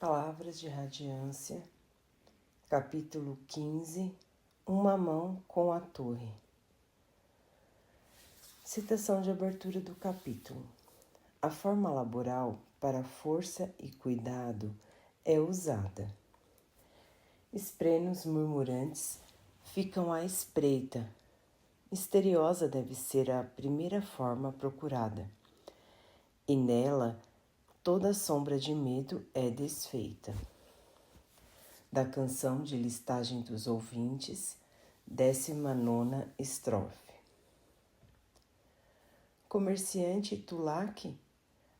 Palavras de Radiância, capítulo 15, Uma mão com a torre. Citação de abertura do capítulo. A forma laboral para força e cuidado é usada. Esprenos murmurantes ficam à espreita. Misteriosa deve ser a primeira forma procurada, e nela toda sombra de medo é desfeita. Da canção de listagem dos ouvintes, 19ª estrofe. Comerciante Tulac,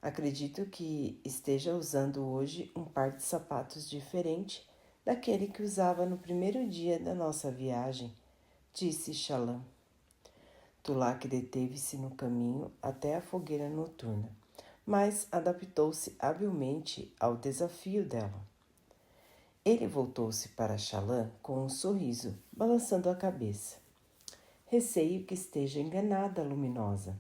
acredito que esteja usando hoje um par de sapatos diferente daquele que usava no primeiro dia da nossa viagem, disse Chalan. Tulac deteve-se no caminho até a fogueira noturna, mas adaptou-se habilmente ao desafio dela. Ele voltou-se para Chalan com um sorriso, balançando a cabeça. Receio que esteja enganada, Luminosa,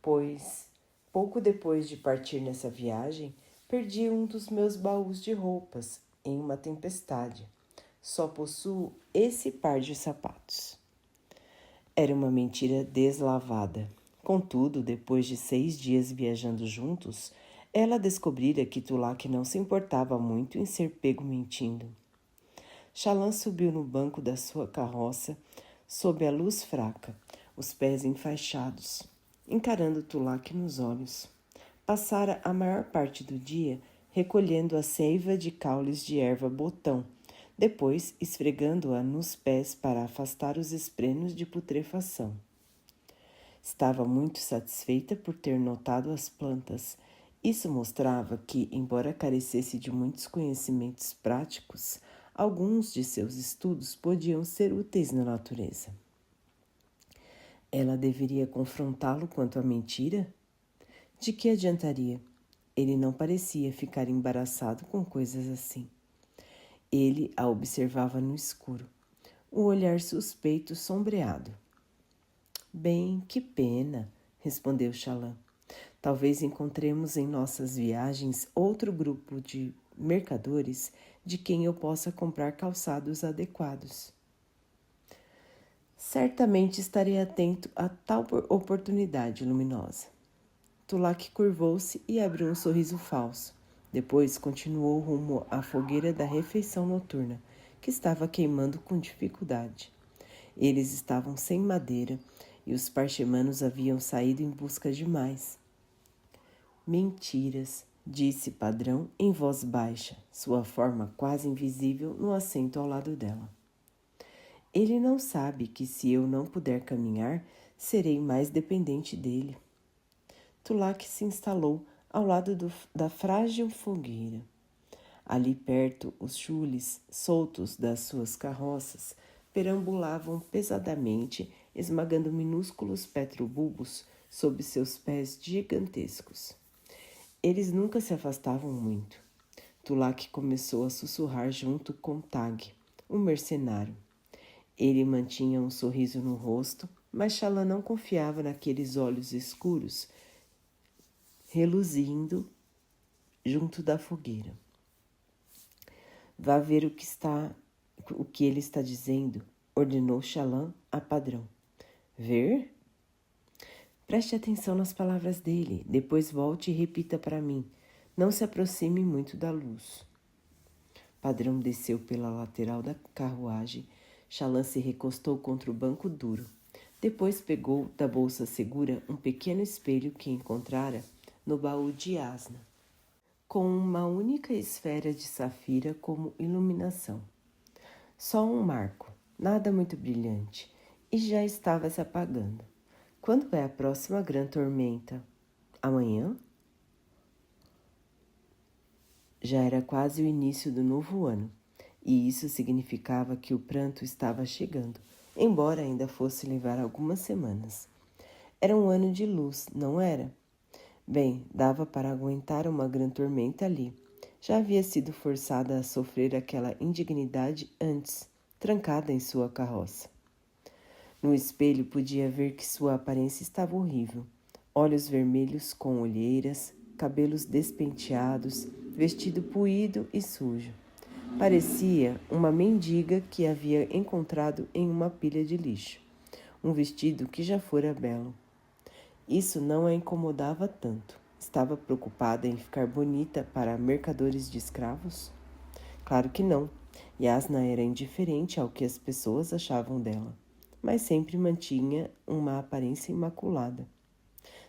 pois, pouco depois de partir nessa viagem, perdi um dos meus baús de roupas em uma tempestade. Só possuo esse par de sapatos. Era uma mentira deslavada. Contudo, depois de 6 dias viajando juntos, ela descobrira que Tulac não se importava muito em ser pego mentindo. Chalan subiu no banco da sua carroça, sob a luz fraca, os pés enfaixados, encarando Tulac nos olhos. Passara a maior parte do dia recolhendo a seiva de caules de erva botão, depois esfregando-a nos pés para afastar os esprenos de putrefação. Estava muito satisfeita por ter notado as plantas. Isso mostrava que, embora carecesse de muitos conhecimentos práticos, alguns de seus estudos podiam ser úteis na natureza. Ela deveria confrontá-lo quanto à mentira? De que adiantaria? Ele não parecia ficar embaraçado com coisas assim. Ele a observava no escuro, o olhar suspeito sombreado. Bem, que pena, respondeu Chalan. Talvez encontremos em nossas viagens outro grupo de mercadores de quem eu possa comprar calçados adequados. Certamente estarei atento a tal oportunidade, Luminosa. Tulac curvou-se e abriu um sorriso falso. Depois continuou rumo à fogueira da refeição noturna, que estava queimando com dificuldade. Eles estavam sem madeira e os parchemanos haviam saído em busca de mais. Mentiras, disse Padrão em voz baixa, sua forma quase invisível no assento ao lado dela. Ele não sabe que se eu não puder caminhar, serei mais dependente dele. Tulac se instalou ao lado da frágil fogueira. Ali perto, os chules, soltos das suas carroças, perambulavam pesadamente, esmagando minúsculos petrobulbos sob seus pés gigantescos. Eles nunca se afastavam muito. Tulac começou a sussurrar junto com Tag, um mercenário. Ele mantinha um sorriso no rosto, mas Chalan não confiava naqueles olhos escuros, reluzindo junto da fogueira. Vá ver o que ele está dizendo, ordenou Chalan a Padrão. Ver? Preste atenção nas palavras dele, depois volte e repita para mim. Não se aproxime muito da luz. Padrão desceu pela lateral da carruagem. Chalan se recostou contra o banco duro. Depois pegou da bolsa segura um pequeno espelho que encontrara no baú de asna, com uma única esfera de safira como iluminação. Só um marco, nada muito brilhante, e já estava se apagando. Quando é a próxima grande tormenta? Amanhã? Já era quase o início do novo ano, e isso significava que o pranto estava chegando, embora ainda fosse levar algumas semanas. Era um ano de luz, não era? Bem, dava para aguentar uma grande tormenta ali. Já havia sido forçada a sofrer aquela indignidade antes, trancada em sua carroça. No espelho podia ver que sua aparência estava horrível. Olhos vermelhos com olheiras, cabelos despenteados, vestido puído e sujo. Parecia uma mendiga que havia encontrado em uma pilha de lixo. Um vestido que já fora belo. Isso não a incomodava tanto. Estava preocupada em ficar bonita para mercadores de escravos? Claro que não. Yasna era indiferente ao que as pessoas achavam dela, mas sempre mantinha uma aparência imaculada.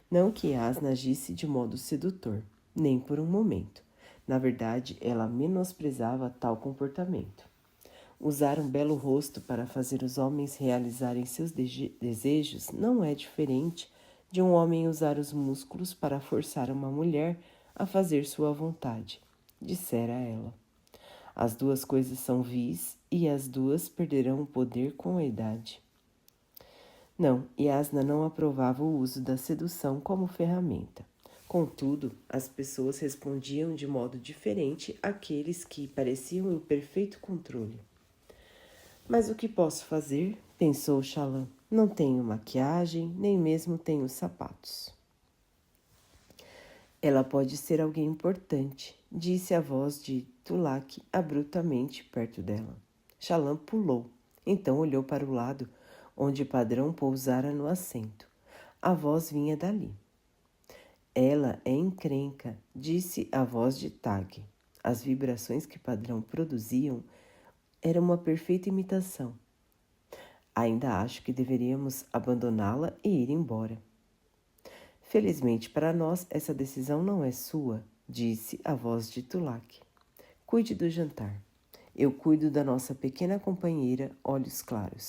Não que Yasna agisse de modo sedutor, nem por um momento. Na verdade, ela menosprezava tal comportamento. Usar um belo rosto para fazer os homens realizarem seus desejos não é diferente de um homem usar os músculos para forçar uma mulher a fazer sua vontade, dissera ela. As duas coisas são vis e as duas perderão o poder com a idade. Não, Yasna não aprovava o uso da sedução como ferramenta. Contudo, as pessoas respondiam de modo diferente àqueles que pareciam em perfeito controle. Mas o que posso fazer? Pensou Shallan. Não tenho maquiagem, nem mesmo tenho sapatos. Ela pode ser alguém importante, disse a voz de Tulak abruptamente perto dela. Shallan pulou, então olhou para o lado, onde o padrão pousara no assento. A voz vinha dali. Ela é encrenca, disse a voz de Tag. As vibrações que Padrão produziam eram uma perfeita imitação. Ainda acho que deveríamos abandoná-la e ir embora. Felizmente para nós, essa decisão não é sua, disse a voz de Tulak. Cuide do jantar. Eu cuido da nossa pequena companheira, olhos claros.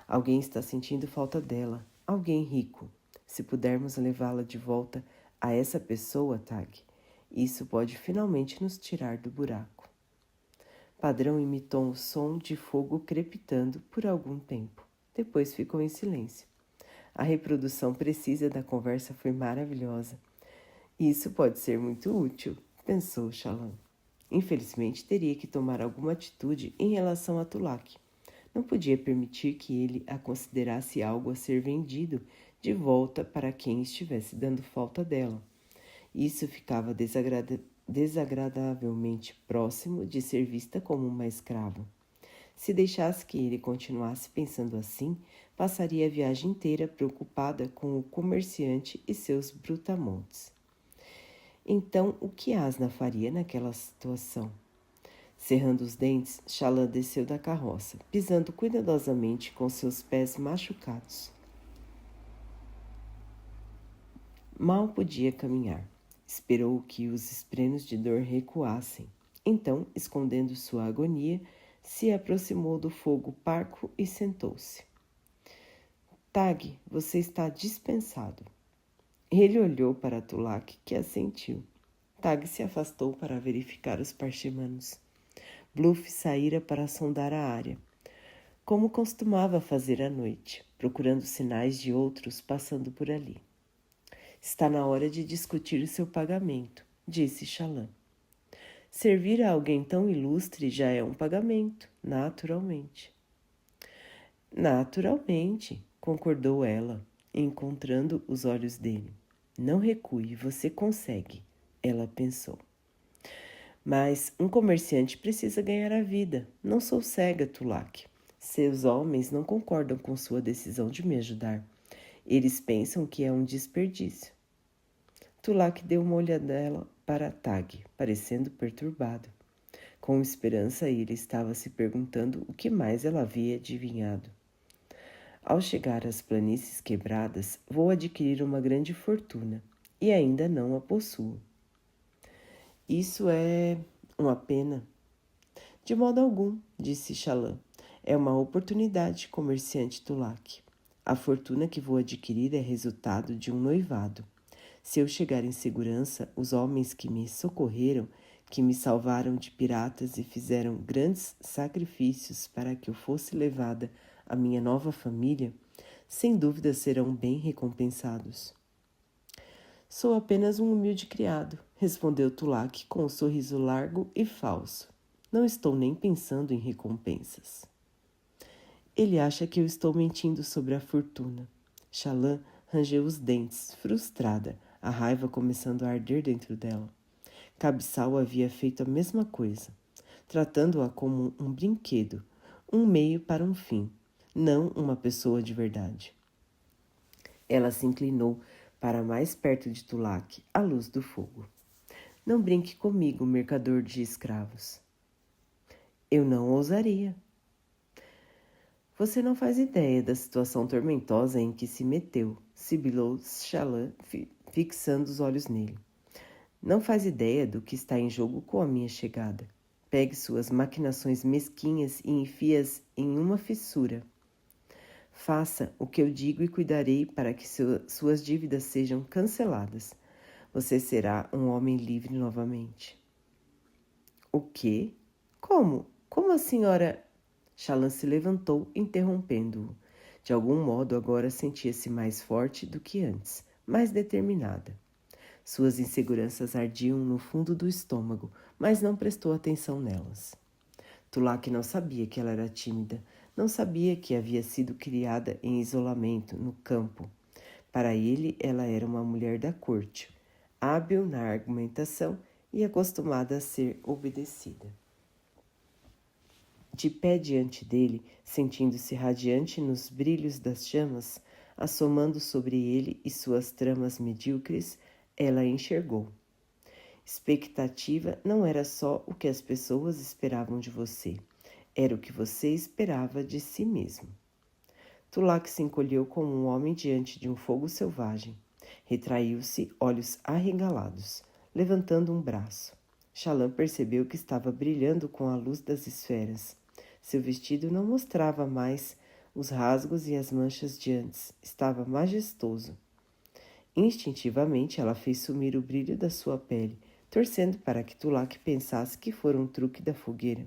Alguém está sentindo falta dela, alguém rico. Se pudermos levá-la de volta a essa pessoa, Tag, isso pode finalmente nos tirar do buraco. Padrão imitou um som de fogo crepitando por algum tempo. Depois ficou em silêncio. A reprodução precisa da conversa foi maravilhosa. Isso pode ser muito útil, pensou Shallan. Infelizmente, teria que tomar alguma atitude em relação a Tulak. Não podia permitir que ele a considerasse algo a ser vendido de volta para quem estivesse dando falta dela. Isso ficava desagradavelmente próximo de ser vista como uma escrava. Se deixasse que ele continuasse pensando assim, passaria a viagem inteira preocupada com o comerciante e seus brutamontes. Então, o que Asna faria naquela situação? Cerrando os dentes, Shallan desceu da carroça, pisando cuidadosamente com seus pés machucados. Mal podia caminhar. Esperou que os esprenos de dor recuassem. Então, escondendo sua agonia, se aproximou do fogo parco e sentou-se. Tag, você está dispensado. Ele olhou para Tulak, que assentiu. Tag se afastou para verificar os parchimanos. Bluff saíra para sondar a área, como costumava fazer à noite, procurando sinais de outros passando por ali. Está na hora de discutir o seu pagamento, disse Shallan. Servir a alguém tão ilustre já é um pagamento, naturalmente. Naturalmente, concordou ela, encontrando os olhos dele. Não recue, você consegue, ela pensou. Mas um comerciante precisa ganhar a vida. Não sou cega, Tulak. Seus homens não concordam com sua decisão de me ajudar. Eles pensam que é um desperdício. Tulak deu uma olhadela para Tag, parecendo perturbado. Com esperança, ele estava se perguntando o que mais ela havia adivinhado. Ao chegar às planícies quebradas, vou adquirir uma grande fortuna, e ainda não a possuo. Isso é uma pena. De modo algum, disse Shallan. É uma oportunidade, comerciante Tulak. A fortuna que vou adquirir é resultado de um noivado. Se eu chegar em segurança, os homens que me socorreram, que me salvaram de piratas e fizeram grandes sacrifícios para que eu fosse levada à minha nova família, sem dúvida serão bem recompensados. Sou apenas um humilde criado, respondeu Tulak com um sorriso largo e falso. Não estou nem pensando em recompensas. Ele acha que eu estou mentindo sobre a fortuna. Shallan rangeu os dentes, frustrada, a raiva começando a arder dentro dela. Cabeçal havia feito a mesma coisa, tratando-a como um brinquedo, um meio para um fim, não uma pessoa de verdade. Ela se inclinou para mais perto de Tulac, à luz do fogo. Não brinque comigo, mercador de escravos. Eu não ousaria. Você não faz ideia da situação tormentosa em que se meteu, sibilou Chalan, fixando os olhos nele. Não faz ideia do que está em jogo com a minha chegada. Pegue suas maquinações mesquinhas e enfie-as em uma fissura. Faça o que eu digo e cuidarei para que suas dívidas sejam canceladas. Você será um homem livre novamente. O quê? Como? Como a senhora... Chalan se levantou, interrompendo-o. De algum modo, agora sentia-se mais forte do que antes, mais determinada. Suas inseguranças ardiam no fundo do estômago, mas não prestou atenção nelas. Tulac não sabia que ela era tímida, não sabia que havia sido criada em isolamento, no campo. Para ele, ela era uma mulher da corte, hábil na argumentação e acostumada a ser obedecida. De pé diante dele, sentindo-se radiante nos brilhos das chamas, assomando sobre ele e suas tramas medíocres, ela enxergou. Expectativa não era só o que as pessoas esperavam de você, era o que você esperava de si mesmo. Tulac se encolheu como um homem diante de um fogo selvagem. Retraiu-se, olhos arregalados, levantando um braço. Chalan percebeu que estava brilhando com a luz das esferas. Seu vestido não mostrava mais os rasgos e as manchas de antes. Estava majestoso. Instintivamente, ela fez sumir o brilho da sua pele, torcendo para que Tulac pensasse que fora um truque da fogueira.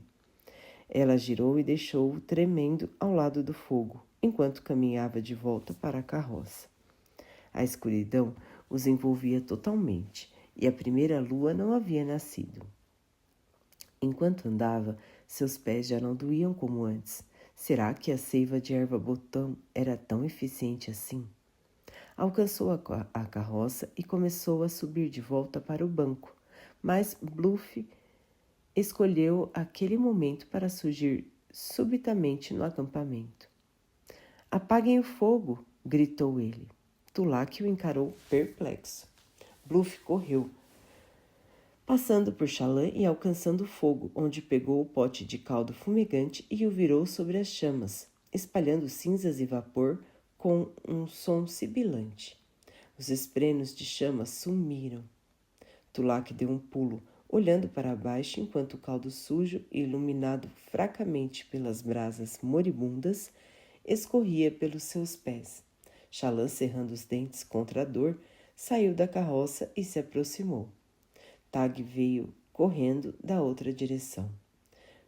Ela girou e deixou-o tremendo ao lado do fogo, enquanto caminhava de volta para a carroça. A escuridão os envolvia totalmente, e a primeira lua não havia nascido. Enquanto andava, seus pés já não doíam como antes. Será que a seiva de erva-botão era tão eficiente assim? Alcançou a carroça e começou a subir de volta para o banco, mas Bluff escolheu aquele momento para surgir subitamente no acampamento. Apaguem o fogo! Gritou ele. Tulac o encarou perplexo. Bluff correu, passando por Chalan e alcançando o fogo, onde pegou o pote de caldo fumegante e o virou sobre as chamas, espalhando cinzas e vapor com um som sibilante. Os esprenos de chamas sumiram. Tulac deu um pulo, olhando para baixo enquanto o caldo sujo, iluminado fracamente pelas brasas moribundas, escorria pelos seus pés. Chalan, cerrando os dentes contra a dor, saiu da carroça e se aproximou. Tag veio correndo da outra direção.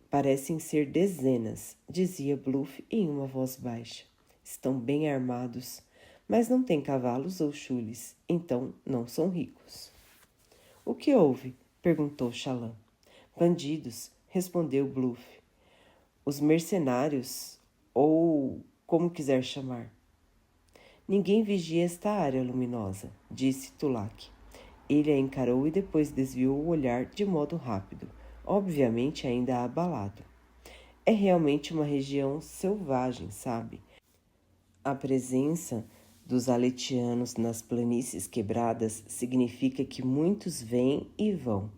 Parecem ser dezenas, dizia Bluff em uma voz baixa. Estão bem armados, mas não têm cavalos ou chules, então não são ricos. O que houve? Perguntou Chalan. Bandidos, respondeu Bluff. Os mercenários, ou como quiser chamar. Ninguém vigia esta área luminosa, disse Tulac. Ele a encarou e depois desviou o olhar de modo rápido, obviamente ainda abalado. É realmente uma região selvagem, sabe? A presença dos aletianos nas planícies quebradas significa que muitos vêm e vão.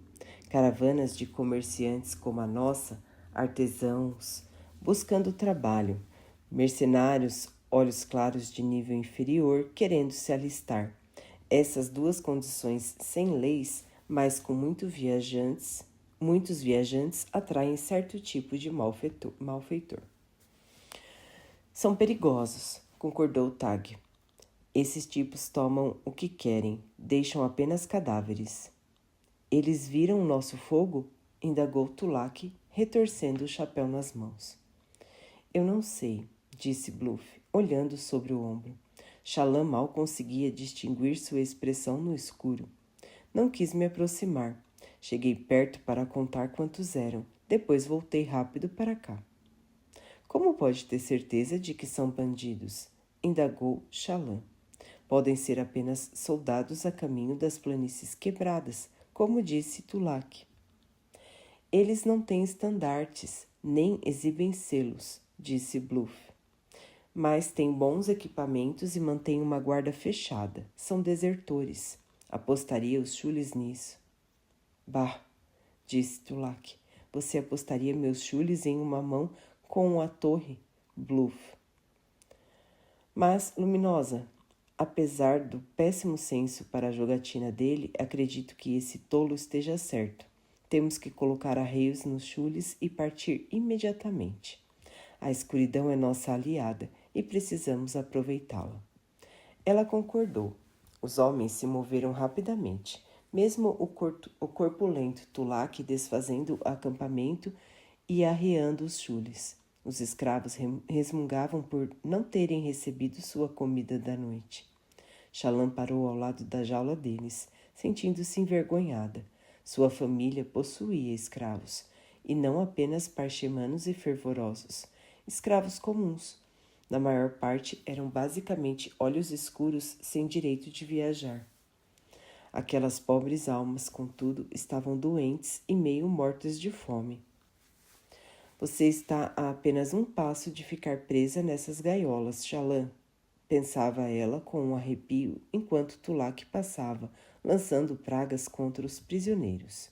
Caravanas de comerciantes como a nossa, artesãos, buscando trabalho, mercenários, olhos claros de nível inferior, querendo se alistar. Essas duas condições sem leis, mas com muitos viajantes atraem certo tipo de malfeitor. São perigosos, concordou Tag. Esses tipos tomam o que querem, deixam apenas cadáveres. Eles viram o nosso fogo? Indagou Tulac, retorcendo o chapéu nas mãos. Eu não sei, disse Bluff, olhando sobre o ombro. Chalan mal conseguia distinguir sua expressão no escuro. Não quis me aproximar. Cheguei perto para contar quantos eram. Depois voltei rápido para cá. Como pode ter certeza de que são bandidos? Indagou Chalan. Podem ser apenas soldados a caminho das planícies quebradas, como disse Tulak. Eles não têm estandartes, nem exibem selos, disse Bluff. Mas têm bons equipamentos e mantêm uma guarda fechada. São desertores. Apostaria os chules nisso. Bah, disse Tulak. Você apostaria meus chules em uma mão com a torre, Bluff. Mas, Luminosa, apesar do péssimo senso para a jogatina dele, acredito que esse tolo esteja certo. Temos que colocar arreios nos chules e partir imediatamente. A escuridão é nossa aliada e precisamos aproveitá-la. Ela concordou. Os homens se moveram rapidamente, mesmo o corpulento Tulak desfazendo o acampamento e arreando os chules. Os escravos resmungavam por não terem recebido sua comida da noite. Shallan parou ao lado da jaula deles, sentindo-se envergonhada. Sua família possuía escravos, e não apenas parchemanos e fervorosos, escravos comuns. Na maior parte eram basicamente olhos escuros sem direito de viajar. Aquelas pobres almas, contudo, estavam doentes e meio mortas de fome. Você está a apenas um passo de ficar presa nessas gaiolas, Shallan, pensava ela com um arrepio enquanto Tulak passava, lançando pragas contra os prisioneiros.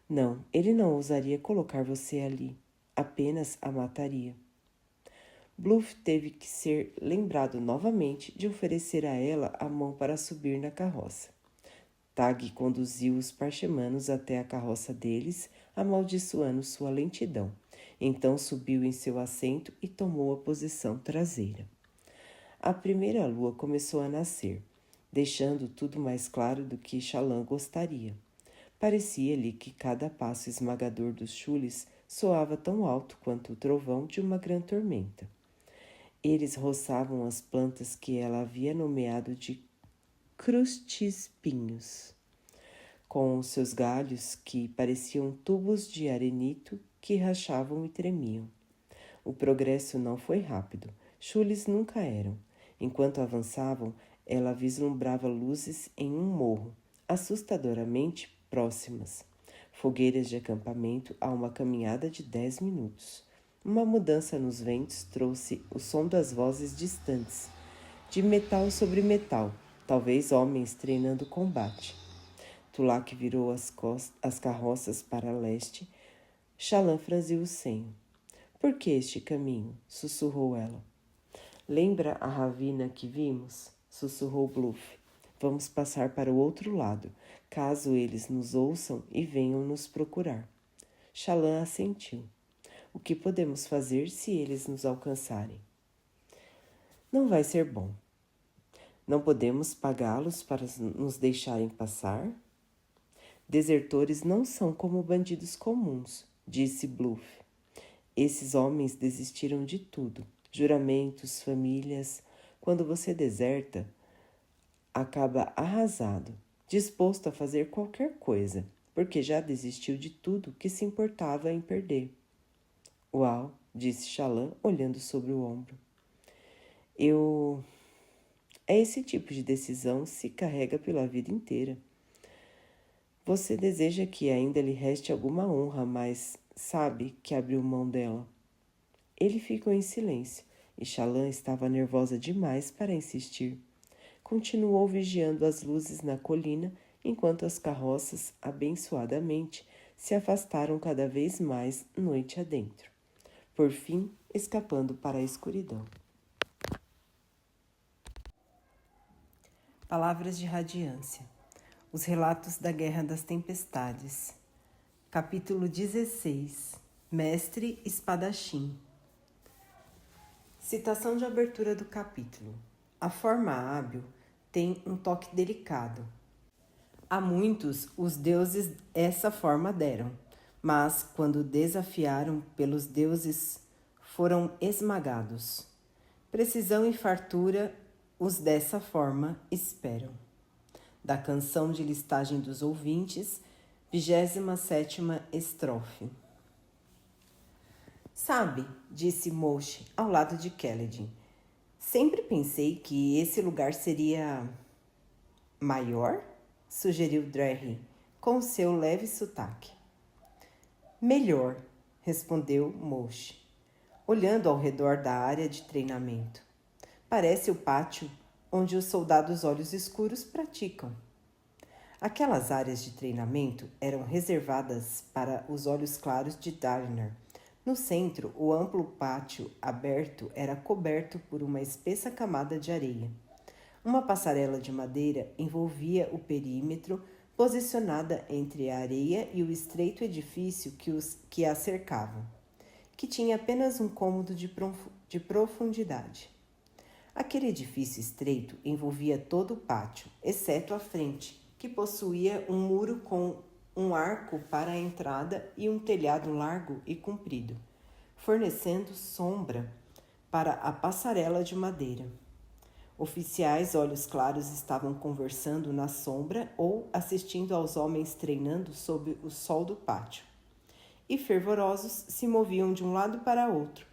Não, ele não ousaria colocar você ali, apenas a mataria. Bluff teve que ser lembrado novamente de oferecer a ela a mão para subir na carroça. Tag conduziu os parchemanos até a carroça deles, amaldiçoando sua lentidão. Então subiu em seu assento e tomou a posição traseira. A primeira lua começou a nascer, deixando tudo mais claro do que Shallan gostaria. Parecia-lhe que cada passo esmagador dos chules soava tão alto quanto o trovão de uma grande tormenta. Eles roçavam as plantas que ela havia nomeado de crustispinhos, com os seus galhos que pareciam tubos de arenito que rachavam e tremiam. O progresso não foi rápido, chules nunca eram. Enquanto avançavam, ela vislumbrava luzes em um morro, assustadoramente próximas. Fogueiras de acampamento a uma caminhada de 10 minutos. Uma mudança nos ventos trouxe o som das vozes distantes, de metal sobre metal, talvez homens treinando combate. Tulak virou as carroças para leste. Shallan franziu o senho. Por que este caminho? Sussurrou ela. Lembra a ravina que vimos? Sussurrou Bluff. Vamos passar para o outro lado, caso eles nos ouçam e venham nos procurar. Shallan assentiu. O que podemos fazer se eles nos alcançarem? Não vai ser bom. Não podemos pagá-los para nos deixarem passar? Desertores não são como bandidos comuns, disse Bluff. Esses homens desistiram de tudo, juramentos, famílias. Quando você deserta, acaba arrasado, disposto a fazer qualquer coisa, porque já desistiu de tudo que se importava em perder. Uau, disse Shallan, olhando sobre o ombro. É esse tipo de decisão se carrega pela vida inteira. Você deseja que ainda lhe reste alguma honra, mas sabe que abriu mão dela. Ele ficou em silêncio, e Shallan estava nervosa demais para insistir. Continuou vigiando as luzes na colina, enquanto as carroças, abençoadamente, se afastaram cada vez mais noite adentro, por fim escapando para a escuridão. Palavras de radiância. Os relatos da Guerra das Tempestades. Capítulo 16. Mestre Espadachim. Citação de abertura do capítulo. A forma hábil tem um toque delicado. A muitos os deuses essa forma deram, mas quando desafiaram pelos deuses foram esmagados. Precisão e fartura os dessa forma esperam. Da canção de listagem dos ouvintes, 27ª estrofe. Sabe, disse Moshe ao lado de Kaledin, sempre pensei que esse lugar seria maior? Sugeriu Drarry, com seu leve sotaque. Melhor, respondeu Moshe, olhando ao redor da área de treinamento. Parece o pátio onde os soldados olhos escuros praticam. Aquelas áreas de treinamento eram reservadas para os olhos claros de Dalinar. No centro, o amplo pátio aberto era coberto por uma espessa camada de areia. Uma passarela de madeira envolvia o perímetro, posicionada entre a areia e o estreito edifício que a cercavam, que tinha apenas um cômodo de profundidade. Aquele edifício estreito envolvia todo o pátio, exceto a frente, que possuía um muro com um arco para a entrada e um telhado largo e comprido, fornecendo sombra para a passarela de madeira. Oficiais olhos claros estavam conversando na sombra ou assistindo aos homens treinando sob o sol do pátio. E fervorosos se moviam de um lado para outro,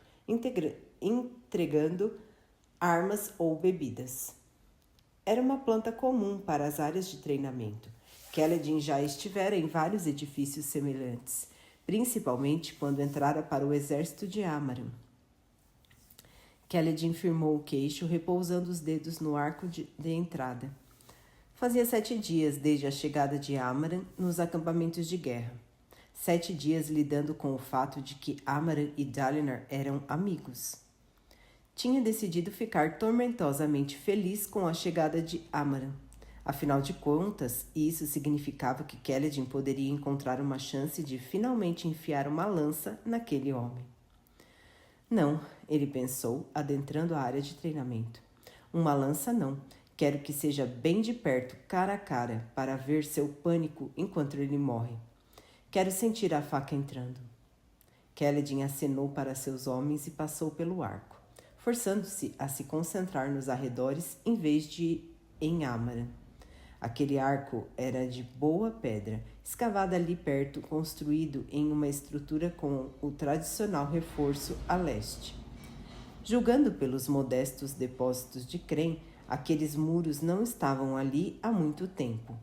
entregando armas ou bebidas. Era uma planta comum para as áreas de treinamento. Kaledin já estivera em vários edifícios semelhantes, principalmente quando entrara para o exército de Amaran. Kaledin firmou o queixo, repousando os dedos no arco de entrada. Fazia 7 dias desde a chegada de Amaran nos acampamentos de guerra. 7 dias lidando com o fato de que Amaran e Dalinar eram amigos. Tinha decidido ficar tormentosamente feliz com a chegada de Amaran. Afinal de contas, isso significava que Kaledin poderia encontrar uma chance de finalmente enfiar uma lança naquele homem. Não, ele pensou, adentrando a área de treinamento. Uma lança não. Quero que seja bem de perto, cara a cara, para ver seu pânico enquanto ele morre. Quero sentir a faca entrando. Kaledin acenou para seus homens e passou pelo arco, forçando-se a se concentrar nos arredores em vez de em Amaran. Aquele arco era de boa pedra, escavada ali perto, construído em uma estrutura com o tradicional reforço a leste. Julgando pelos modestos depósitos de crem, aqueles muros não estavam ali há muito tempo.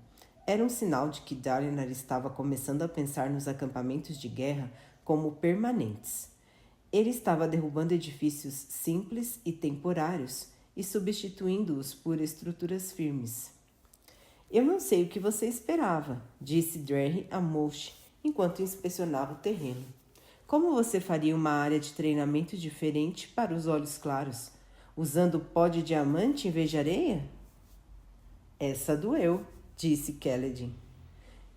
Era um sinal de que Dalinar estava começando a pensar nos acampamentos de guerra como permanentes. Ele estava derrubando edifícios simples e temporários e substituindo-os por estruturas firmes. Eu não sei o que você esperava, disse Drerry a Moshe enquanto inspecionava o terreno. Como você faria uma área de treinamento diferente para os olhos claros, usando pó de diamante em vez de areia? Essa doeu, disse Kaledin.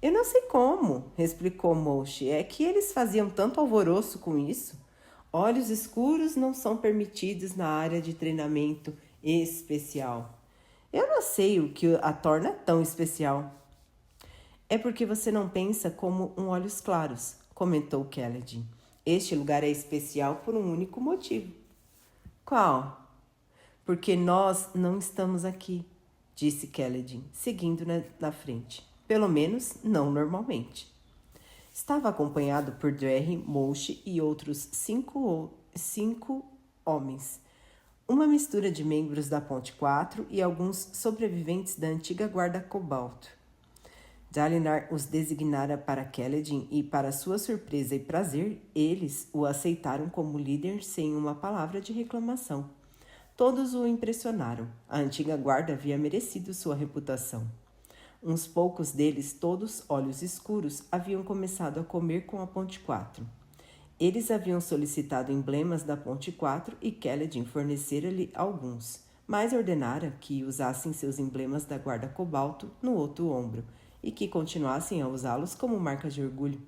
Eu não sei como, explicou Moshe. É que eles faziam tanto alvoroço com isso. Olhos escuros não são permitidos na área de treinamento especial. Eu não sei o que a torna tão especial. É porque você não pensa como um olhos claros, comentou Kaledin. Este lugar é especial por um único motivo. Qual? Porque nós não estamos aqui, disse Kaledin, seguindo na frente. Pelo menos, não normalmente. Estava acompanhado por Drerry, Moshe e outros cinco homens. Uma mistura de membros da Ponte 4 e alguns sobreviventes da antiga guarda Cobalto. Dalinar os designara para Kaledin e, para sua surpresa e prazer, eles o aceitaram como líder sem uma palavra de reclamação. Todos o impressionaram. A antiga guarda havia merecido sua reputação. Uns poucos deles, todos olhos escuros, haviam começado a comer com a Ponte 4. Eles haviam solicitado emblemas da Ponte 4 e Kaledin fornecera-lhe alguns, mas ordenara que usassem seus emblemas da guarda Cobalto no outro ombro e que continuassem a usá-los como marca de orgulho.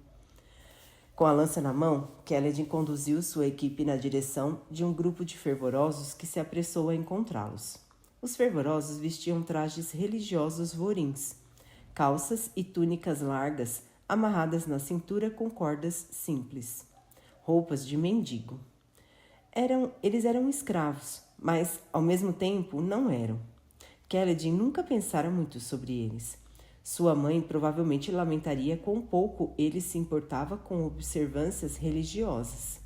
Com a lança na mão, Kaledin conduziu sua equipe na direção de um grupo de fervorosos que se apressou a encontrá-los. Os fervorosos vestiam trajes religiosos vorins, calças e túnicas largas amarradas na cintura com cordas simples. Roupas de mendigo. Eles eram escravos, mas, ao mesmo tempo, não eram. Kaledin nunca pensara muito sobre eles. Sua mãe provavelmente lamentaria quão pouco ele se importava com observâncias religiosas.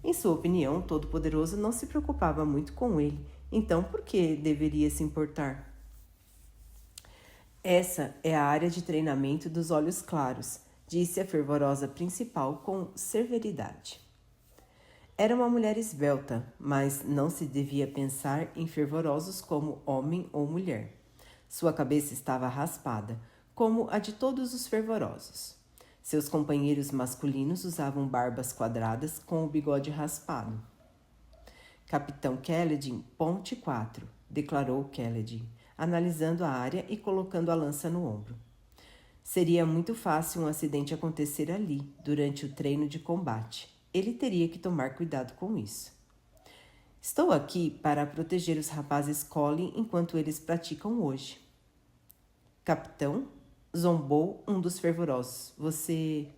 Em sua opinião, o Todo-Poderoso não se preocupava muito com ele, então por que deveria se importar? Essa é a área de treinamento dos olhos claros, disse a fervorosa principal com severidade. Era uma mulher esbelta, mas não se devia pensar em fervorosos como homem ou mulher. Sua cabeça estava raspada, como a de todos os fervorosos. Seus companheiros masculinos usavam barbas quadradas com o bigode raspado. Capitão Kelledin, ponte 4, declarou Kelledin, analisando a área e colocando a lança no ombro. Seria muito fácil um acidente acontecer ali, durante o treino de combate. Ele teria que tomar cuidado com isso. Estou aqui para proteger os rapazes Colin enquanto eles praticam hoje. Capitão, zombou um dos fervorosos. Você...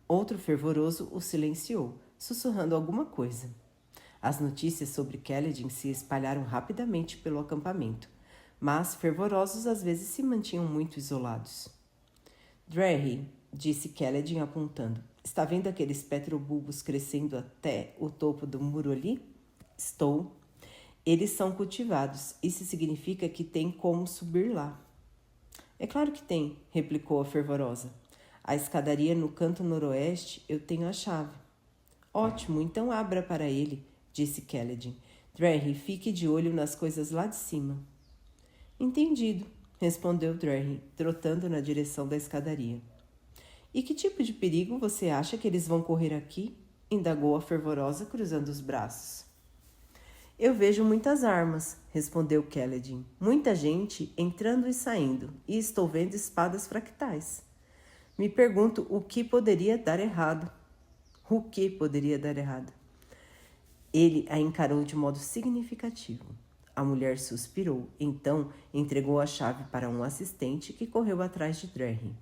Outro fervoroso o silenciou, sussurrando alguma coisa. As notícias sobre Kelledin se espalharam rapidamente pelo acampamento, mas fervorosos às vezes se mantinham muito isolados. Drarry, disse Kelledin apontando. Está vendo aqueles petrobulbos crescendo até o topo do muro ali? Estou. Eles são cultivados. Isso significa que tem como subir lá. É claro que tem, replicou a fervorosa. A escadaria no canto noroeste, eu tenho a chave. Ótimo, então abra para ele, disse Kelledin. Drarry, fique de olho nas coisas lá de cima. Entendido, respondeu Drarry, trotando na direção da escadaria. E que tipo de perigo você acha que eles vão correr aqui? Indagou a fervorosa, cruzando os braços. Eu vejo muitas armas, respondeu Kelledin. Muita gente entrando e saindo, e estou vendo espadas fractais. Me pergunto o que poderia dar errado. O que poderia dar errado? Ele a encarou de modo significativo. A mulher suspirou, então entregou a chave para um assistente que correu atrás de Drarry.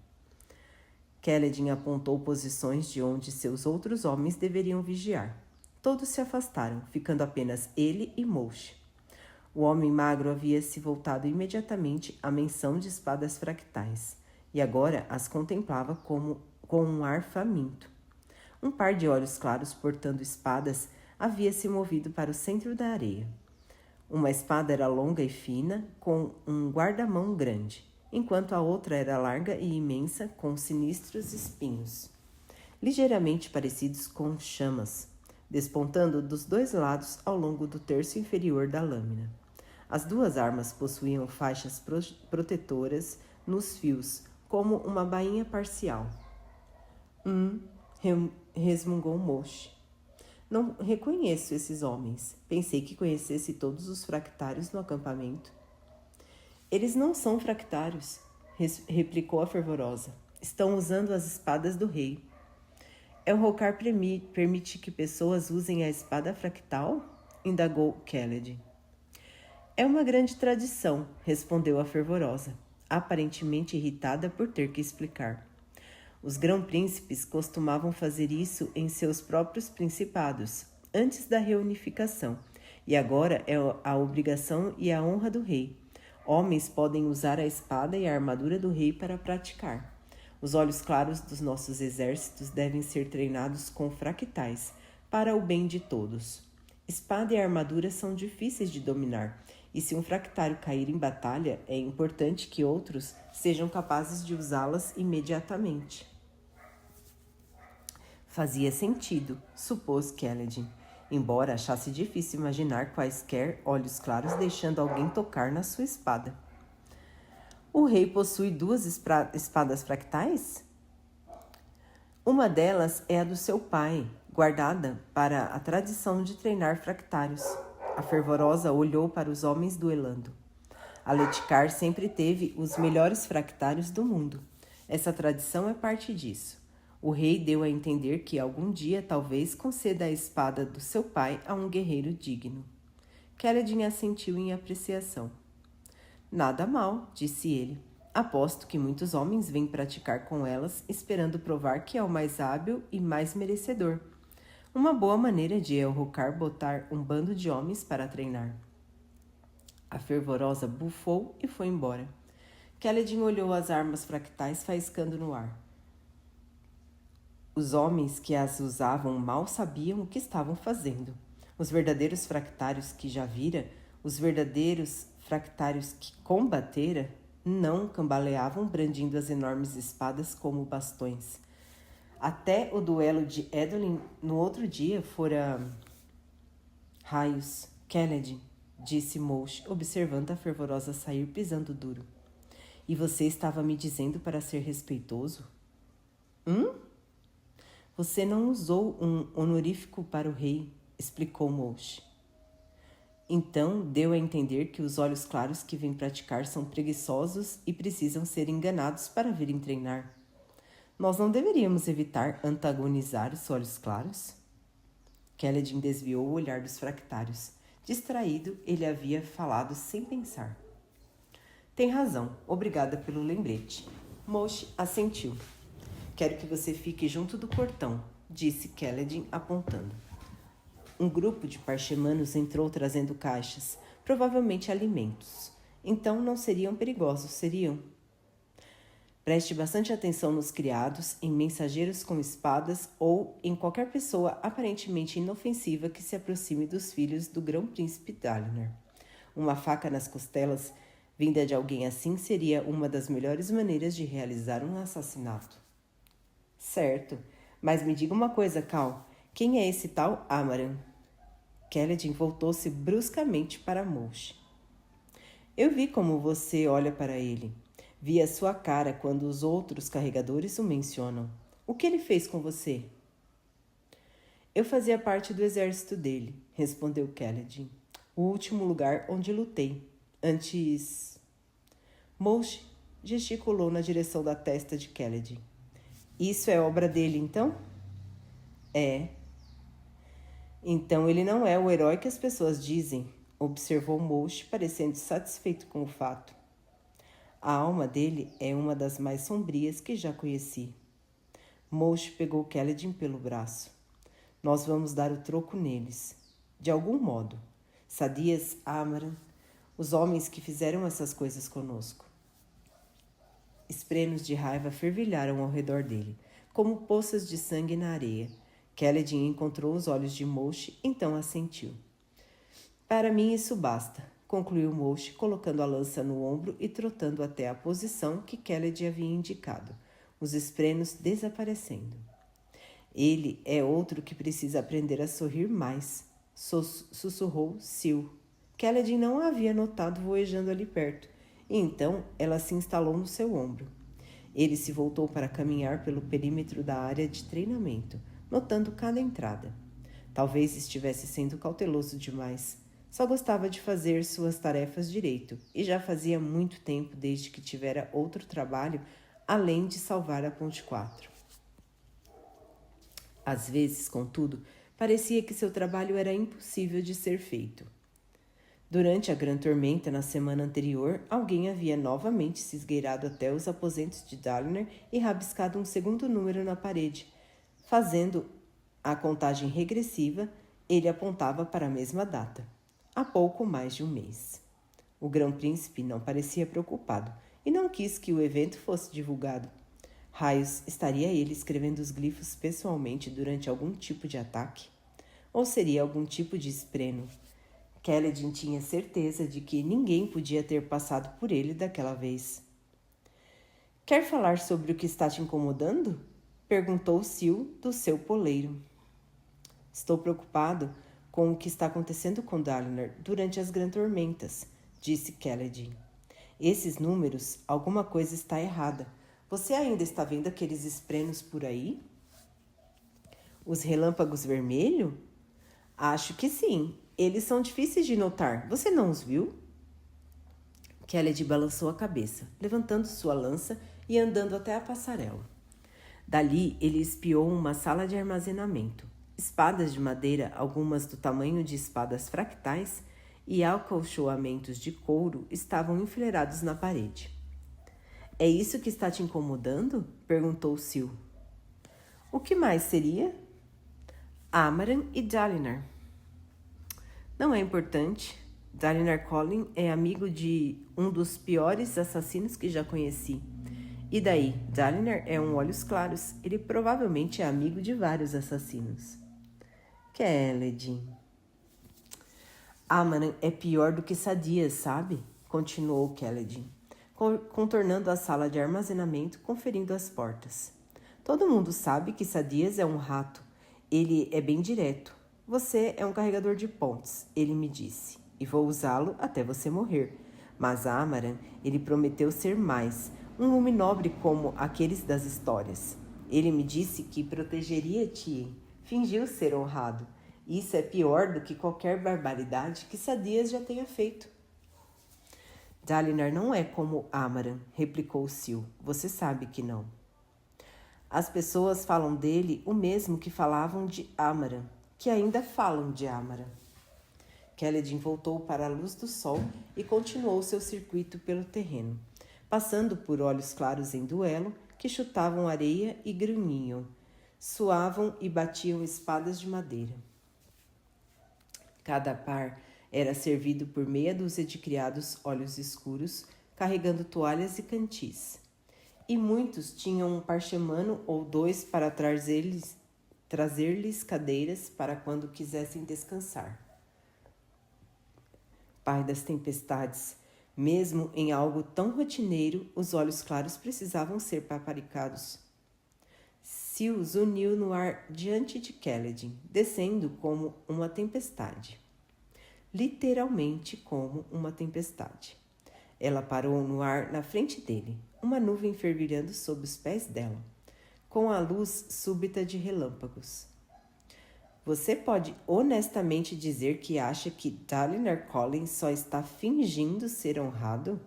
Kelledin apontou posições de onde seus outros homens deveriam vigiar. Todos se afastaram, ficando apenas ele e Moshe. O homem magro havia se voltado imediatamente à menção de espadas fractais, e agora as contemplava com um ar faminto. Um par de olhos claros portando espadas havia se movido para o centro da areia. Uma espada era longa e fina, com um guarda-mão grande, enquanto a outra era larga e imensa, com sinistros espinhos, ligeiramente parecidos com chamas, despontando dos dois lados ao longo do terço inferior da lâmina. As duas armas possuíam faixas protetoras nos fios, como uma bainha parcial. Resmungou Moshe. Não reconheço esses homens. Pensei que conhecesse todos os fractários no acampamento. Eles não são fractários, replicou a fervorosa. Estão usando as espadas do rei. El-Rokar permite que pessoas usem a espada fractal? Indagou Kelledin. É uma grande tradição, respondeu a fervorosa, aparentemente irritada por ter que explicar. Os grão-príncipes costumavam fazer isso em seus próprios principados, antes da reunificação, e agora é a obrigação e a honra do rei. Homens podem usar a espada e a armadura do rei para praticar. Os olhos claros dos nossos exércitos devem ser treinados com fractais, para o bem de todos. Espada e armadura são difíceis de dominar, e se um fractário cair em batalha, é importante que outros sejam capazes de usá-las imediatamente. Fazia sentido, supôs Kelledin, embora achasse difícil imaginar quaisquer olhos claros deixando alguém tocar na sua espada. O rei possui duas espadas fractais? Uma delas é a do seu pai, guardada para a tradição de treinar fractários. A fervorosa olhou para os homens duelando. Aletikar sempre teve os melhores fractários do mundo. Essa tradição é parte disso. O rei deu a entender que algum dia talvez conceda a espada do seu pai a um guerreiro digno. Kelledin assentiu em apreciação. Nada mal, disse ele. Aposto que muitos homens vêm praticar com elas, esperando provar que é o mais hábil e mais merecedor. Uma boa maneira de El-Rokar botar um bando de homens para treinar. A fervorosa bufou e foi embora. Kelledin olhou as armas fractais faiscando no ar. Os homens que as usavam mal sabiam o que estavam fazendo. Os verdadeiros fractários que já vira, os verdadeiros fractários que combatera, Não cambaleavam brandindo as enormes espadas como bastões. Até o duelo de Edwin no outro dia fora... Raios, Kennedy, disse Mouche, observando a fervorosa sair pisando duro. E você estava me dizendo para ser respeitoso? Você não usou um honorífico para o rei, explicou Mouche. Então deu a entender que os olhos claros que vêm praticar são preguiçosos e precisam ser enganados para virem treinar. Nós não deveríamos evitar antagonizar os olhos claros? Kelledin desviou o olhar dos fractários. Distraído, ele havia falado sem pensar. Tem razão. Obrigada pelo lembrete. Mouche assentiu. Quero que você fique junto do portão, disse Kelledin, apontando. Um grupo de parchemanos entrou trazendo caixas, provavelmente alimentos. Então não seriam perigosos, seriam? Preste bastante atenção nos criados, em mensageiros com espadas ou em qualquer pessoa aparentemente inofensiva que se aproxime dos filhos do grão-príncipe Dalinar. Uma faca nas costelas, vinda de alguém assim, seria uma das melhores maneiras de realizar um assassinato. Certo, mas me diga uma coisa, Cal. Quem é esse tal Amaran? Kelledin voltou-se bruscamente para Mouche. Eu vi como você olha para ele. Vi a sua cara quando os outros carregadores o mencionam. O que ele fez com você? Eu fazia parte do exército dele, respondeu Kelledin. O último lugar onde lutei. Antes... Mouche gesticulou na direção da testa de Kelledin. Isso é obra dele, então? É. Então ele não é o herói que as pessoas dizem, observou Mouche, parecendo satisfeito com o fato. A alma dele é uma das mais sombrias que já conheci. Mouche pegou Kelledin pelo braço. Nós vamos dar o troco neles. De algum modo. Sadias, Amaran, os homens que fizeram essas coisas conosco. Esprenos de raiva fervilharam ao redor dele, como poças de sangue na areia. Kelledin encontrou os olhos de Mouche, então assentiu. Para mim isso basta, concluiu Mouche, colocando a lança no ombro e trotando até a posição que Kelledin havia indicado, os esprenos desaparecendo. Ele é outro que precisa aprender a sorrir mais, sussurrou Sil. Kelledin não a havia notado voejando ali perto, e então ela se instalou no seu ombro. Ele se voltou para caminhar pelo perímetro da área de treinamento, notando cada entrada. Talvez estivesse sendo cauteloso demais. Só gostava de fazer suas tarefas direito, e já fazia muito tempo desde que tivera outro trabalho, além de salvar a Ponte 4. Às vezes, contudo, parecia que seu trabalho era impossível de ser feito. Durante a grande tormenta na semana anterior, alguém havia novamente se esgueirado até os aposentos de Dalinar e rabiscado um segundo número na parede. Fazendo a contagem regressiva, ele apontava para a mesma data, há pouco mais de um mês. O grão-príncipe não parecia preocupado e não quis que o evento fosse divulgado. Raios, estaria ele escrevendo os glifos pessoalmente durante algum tipo de ataque? Ou seria algum tipo de espreno? Kelledin tinha certeza de que ninguém podia ter passado por ele daquela vez. Quer falar sobre o que está te incomodando? Perguntou Sil do seu poleiro. Estou preocupado com o que está acontecendo com Dalinar durante as grandes tormentas, disse Kelledin. Esses números, alguma coisa está errada. Você ainda está vendo aqueles esprenos por aí? Os relâmpagos vermelhos? Acho que sim. Eles são difíceis de notar. Você não os viu? Kelledin balançou a cabeça, levantando sua lança e andando até a passarela. Dali, ele espiou uma sala de armazenamento. Espadas de madeira, algumas do tamanho de espadas fractais, e acolchoamentos de couro estavam enfileirados na parede. É isso que está te incomodando? Perguntou Sil. O que mais seria? Amaran e Dalinar. Não é importante. Dalinar Kholin é amigo de um dos piores assassinos que já conheci. E daí? Dalinar é um olhos claros. Ele provavelmente é amigo de vários assassinos. Kelledin. Amaran é pior do que Sadias, sabe? Continuou Kelledin. contornando a sala de armazenamento, conferindo as portas. Todo mundo sabe que Sadias é um rato. Ele é bem direto. Você é um carregador de pontes, ele me disse, e vou usá-lo até você morrer. Mas Amaran, ele prometeu ser mais, um lume nobre como aqueles das histórias. Ele me disse que protegeria Tien. Fingiu ser honrado. Isso é pior do que qualquer barbaridade que Sadias já tenha feito. Dalinar não é como Amaran, replicou Sil. Você sabe que não. As pessoas falam dele o mesmo que falavam de Amaran, que ainda falam de Amaran. Kaledin voltou para a luz do sol e continuou seu circuito pelo terreno, passando por olhos claros em duelo que chutavam areia e grunhiam, suavam e batiam espadas de madeira. Cada par era servido por meia dúzia de criados olhos escuros, carregando toalhas e cantis. E muitos tinham um parchemano ou dois para trazer-lhes cadeiras para quando quisessem descansar. Pai das tempestades, mesmo em algo tão rotineiro, os olhos claros precisavam ser paparicados. Sil os uniu no ar diante de Kaledin, descendo como uma tempestade. Literalmente como uma tempestade. Ela parou no ar na frente dele, uma nuvem fervilhando sob os pés dela, com a luz súbita de relâmpagos. Você pode honestamente dizer que acha que Dalinar Kholin só está fingindo ser honrado?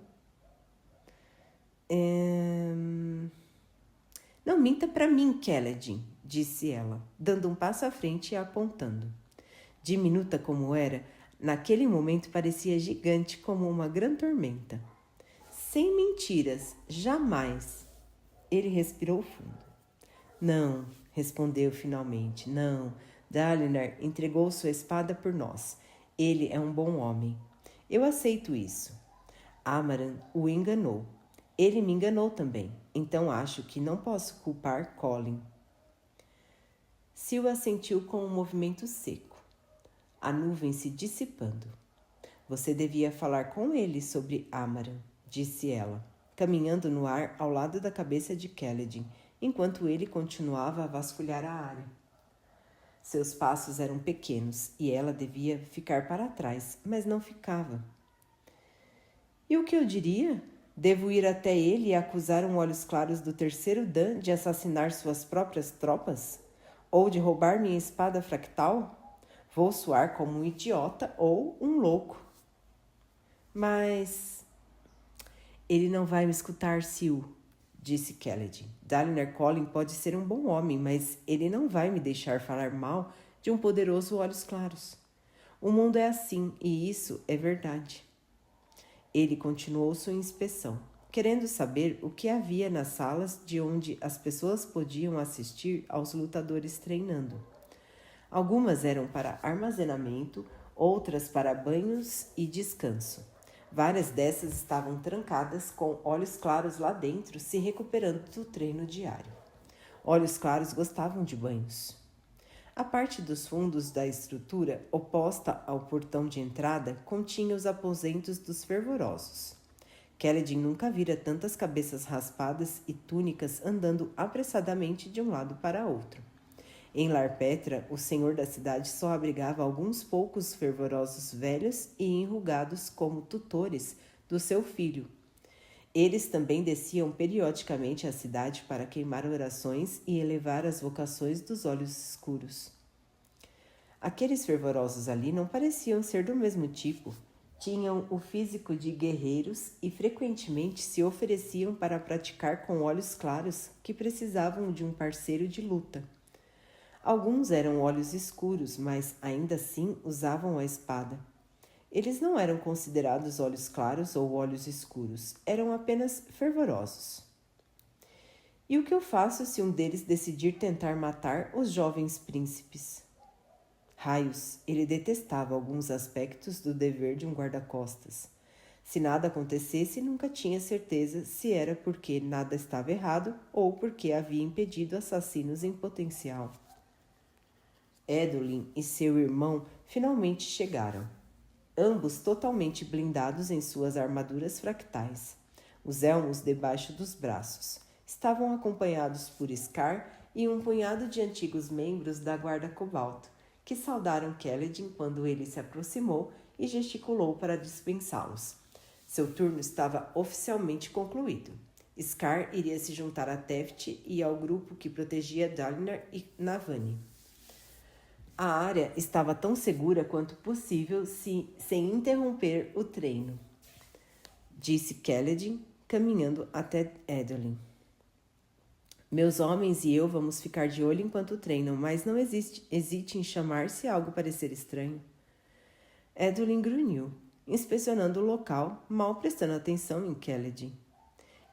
Não minta para mim, Kaledin, disse ela, dando um passo à frente e apontando. Diminuta como era, naquele momento parecia gigante como uma grande tormenta. Sem mentiras, jamais. Ele respirou fundo. Não, respondeu finalmente. Não, Dalinar entregou sua espada por nós. Ele é um bom homem. Eu aceito isso. Amaran o enganou. Ele me enganou também. Então acho que não posso culpar Kholin. Sil assentiu com um movimento seco. A nuvem se dissipando. Você devia falar com ele sobre Amaran, disse ela, caminhando no ar ao lado da cabeça de Kaledin, enquanto ele continuava a vasculhar a área. Seus passos eram pequenos e ela devia ficar para trás, mas não ficava. E o que eu diria? Devo ir até ele e acusar um Olhos Claros do terceiro Dan de assassinar suas próprias tropas? Ou de roubar minha espada fractal? Vou soar como um idiota ou um louco. Mas ele não vai me escutar, Sil, disse Kaledin. Dalinar Kholin pode ser um bom homem, mas ele não vai me deixar falar mal de um poderoso Olhos Claros. O mundo é assim, e isso é verdade. Ele continuou sua inspeção, querendo saber o que havia nas salas de onde as pessoas podiam assistir aos lutadores treinando. Algumas eram para armazenamento, outras para banhos e descanso. Várias dessas estavam trancadas com Olhos Claros lá dentro, se recuperando do treino diário. Olhos Claros gostavam de banhos. A parte dos fundos da estrutura, oposta ao portão de entrada, continha os aposentos dos fervorosos. Kaledin nunca vira tantas cabeças raspadas e túnicas andando apressadamente de um lado para outro. Em Larpetra, o senhor da cidade só abrigava alguns poucos fervorosos velhos e enrugados como tutores do seu filho. Eles também desciam periodicamente à cidade para queimar orações e elevar as vocações dos olhos escuros. Aqueles fervorosos ali não pareciam ser do mesmo tipo. Tinham o físico de guerreiros e frequentemente se ofereciam para praticar com olhos claros que precisavam de um parceiro de luta. Alguns eram olhos escuros, mas ainda assim usavam a espada. Eles não eram considerados olhos claros ou olhos escuros, eram apenas fervorosos. E o que eu faço se um deles decidir tentar matar os jovens príncipes? Raios, ele detestava alguns aspectos do dever de um guarda-costas. Se nada acontecesse, nunca tinha certeza se era porque nada estava errado ou porque havia impedido assassinos em potencial. Edolin e seu irmão finalmente chegaram, ambos totalmente blindados em suas armaduras fractais. os elmos debaixo dos braços. Estavam acompanhados por Scar e um punhado de antigos membros da Guarda Cobalto, que saudaram Kaledin quando ele se aproximou e gesticulou para dispensá-los. Seu turno estava oficialmente concluído. Scar iria se juntar a Teft e ao grupo que protegia Dalinar e Navani. A área estava tão segura quanto possível sem interromper o treino, disse Kaledin, caminhando até Edolin. Meus homens e eu vamos ficar de olho enquanto treinam, mas não hesite em chamar se algo parecer estranho. Edolin grunhiu, inspecionando o local, mal prestando atenção em Kaledin.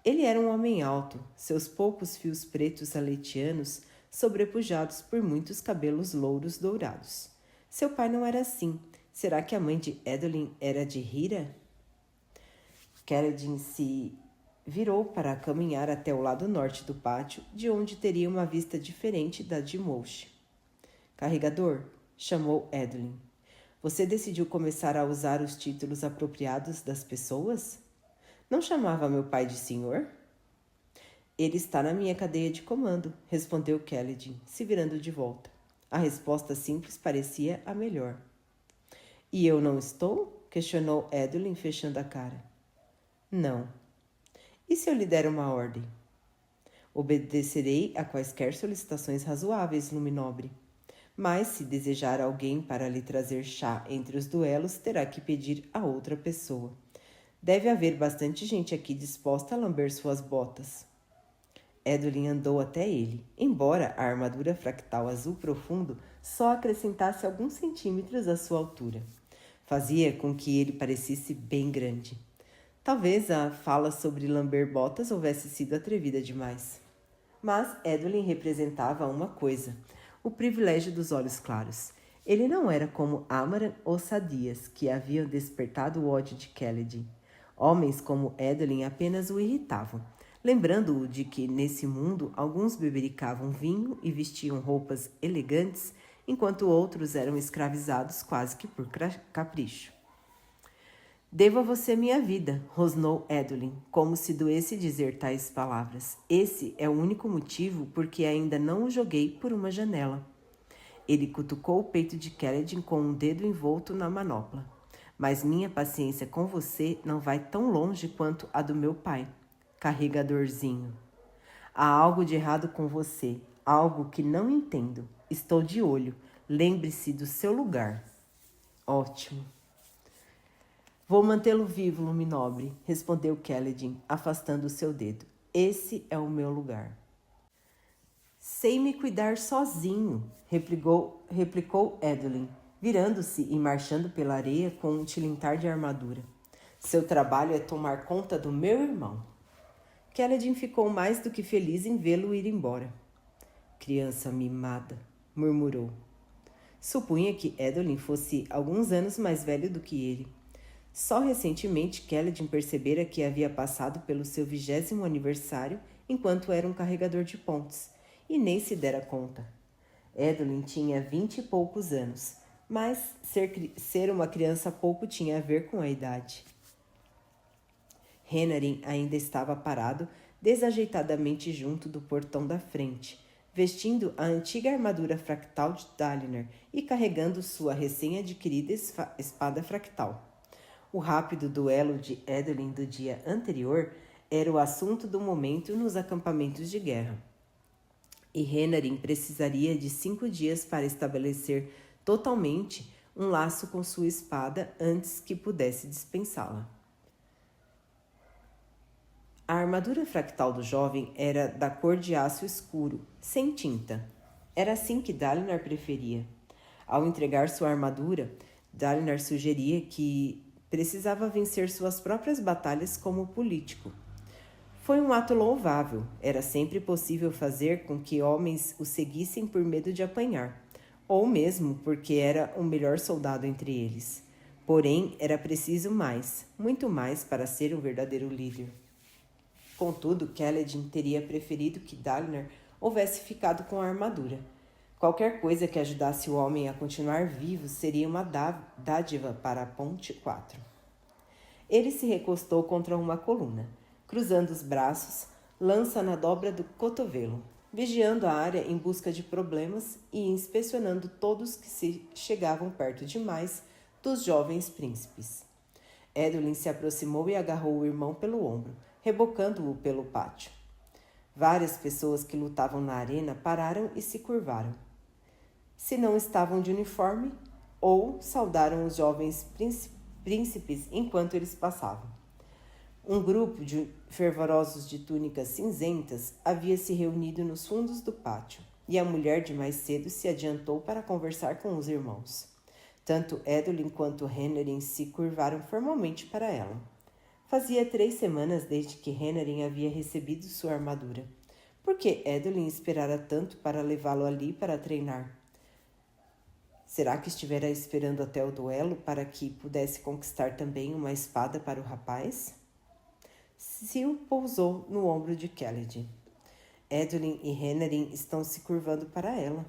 Ele era um homem alto, seus poucos fios pretos aletianos sobrepujados por muitos cabelos louros dourados. Seu pai não era assim. Será que a mãe de Edolin era de Hira? Kaledin se virou para caminhar até o lado norte do pátio, de onde teria uma vista diferente da de Moshe. Carregador, chamou Edolin. Você decidiu começar a usar os títulos apropriados das pessoas? Não chamava meu pai de senhor? Ele está na minha cadeia de comando, respondeu Kaledin, se virando de volta. A resposta simples parecia a melhor. E eu não estou? Questionou Edolin, fechando a cara. Não. E se eu lhe der uma ordem? Obedecerei a quaisquer solicitações razoáveis, Luminobre. Mas, se desejar alguém para lhe trazer chá entre os duelos, terá que pedir a outra pessoa. Deve haver bastante gente aqui disposta a lamber suas botas. Edolin andou até ele, embora a armadura fractal azul profundo só acrescentasse alguns centímetros à sua altura. Fazia com que ele parecesse bem grande. Talvez a fala sobre lamber botas houvesse sido atrevida demais. Mas Edolin representava uma coisa, o privilégio dos olhos claros. Ele não era como Amaran ou Sadias, que haviam despertado o ódio de Kaledin. Homens como Edolin apenas o irritavam, lembrando-o de que, nesse mundo, alguns bebericavam vinho e vestiam roupas elegantes, enquanto outros eram escravizados quase que por capricho. Devo a você minha vida, rosnou Edolin, como se doesse dizer tais palavras. Esse é o único motivo por que ainda não o joguei por uma janela. Ele cutucou o peito de Kaledin com um dedo envolto na manopla. Mas minha paciência com você não vai tão longe quanto a do meu pai. Carregadorzinho. Há algo de errado com você, algo que não entendo. Estou de olho. Lembre-se do seu lugar. Ótimo. Vou mantê-lo vivo, Luminobre, respondeu Kaledin, afastando o seu dedo. Esse é o meu lugar. Sei me cuidar sozinho, replicou Edolin, virando-se e marchando pela areia com um tilintar de armadura. Seu trabalho é tomar conta do meu irmão. Kaledin ficou mais do que feliz em vê-lo ir embora. Criança mimada, murmurou. Supunha que Edolin fosse alguns anos mais velho do que ele. Só recentemente Kaledin percebera que havia passado pelo seu 20º aniversário enquanto era um carregador de pontes, e nem se dera conta. Edolin tinha 20 e poucos anos, mas ser uma criança pouco tinha a ver com a idade. Renarin ainda estava parado desajeitadamente junto do portão da frente, vestindo a antiga armadura fractal de Dalinar e carregando sua recém-adquirida espada fractal. O rápido duelo de Edolin do dia anterior era o assunto do momento nos acampamentos de guerra. E Renarin precisaria de 5 dias para estabelecer totalmente um laço com sua espada antes que pudesse dispensá-la. A armadura fractal do jovem era da cor de aço escuro, sem tinta. Era assim que Dalinar preferia. Ao entregar sua armadura, Dalinar sugeria que precisava vencer suas próprias batalhas como político. Foi um ato louvável. Era sempre possível fazer com que homens o seguissem por medo de apanhar, ou mesmo porque era o melhor soldado entre eles. Porém, era preciso mais, muito mais, para ser um verdadeiro líder. Contudo, Kaledin teria preferido que Dalinar houvesse ficado com a armadura. Qualquer coisa que ajudasse o homem a continuar vivo seria uma dádiva para a Ponte 4. Ele se recostou contra uma coluna. cruzando os braços, lança na dobra do cotovelo, vigiando a área em busca de problemas e inspecionando todos que se chegavam perto demais dos jovens príncipes. Edwin se aproximou e agarrou o irmão pelo ombro, rebocando-o pelo pátio. Várias pessoas que lutavam na arena pararam e se curvaram. Se não estavam de uniforme, ou saudaram os jovens príncipes enquanto eles passavam. Um grupo de fervorosos de túnicas cinzentas havia se reunido nos fundos do pátio, e a mulher de mais cedo se adiantou para conversar com os irmãos. Tanto Edwin quanto Henry se curvaram formalmente para ela. Fazia 3 semanas desde que Henry havia recebido sua armadura. Por que Edwin esperara tanto para levá-lo ali para treinar? Será que estivera esperando até o duelo para que pudesse conquistar também uma espada para o rapaz? Sil pousou no ombro de Kelly. Edwin e Henry estão se curvando para ela.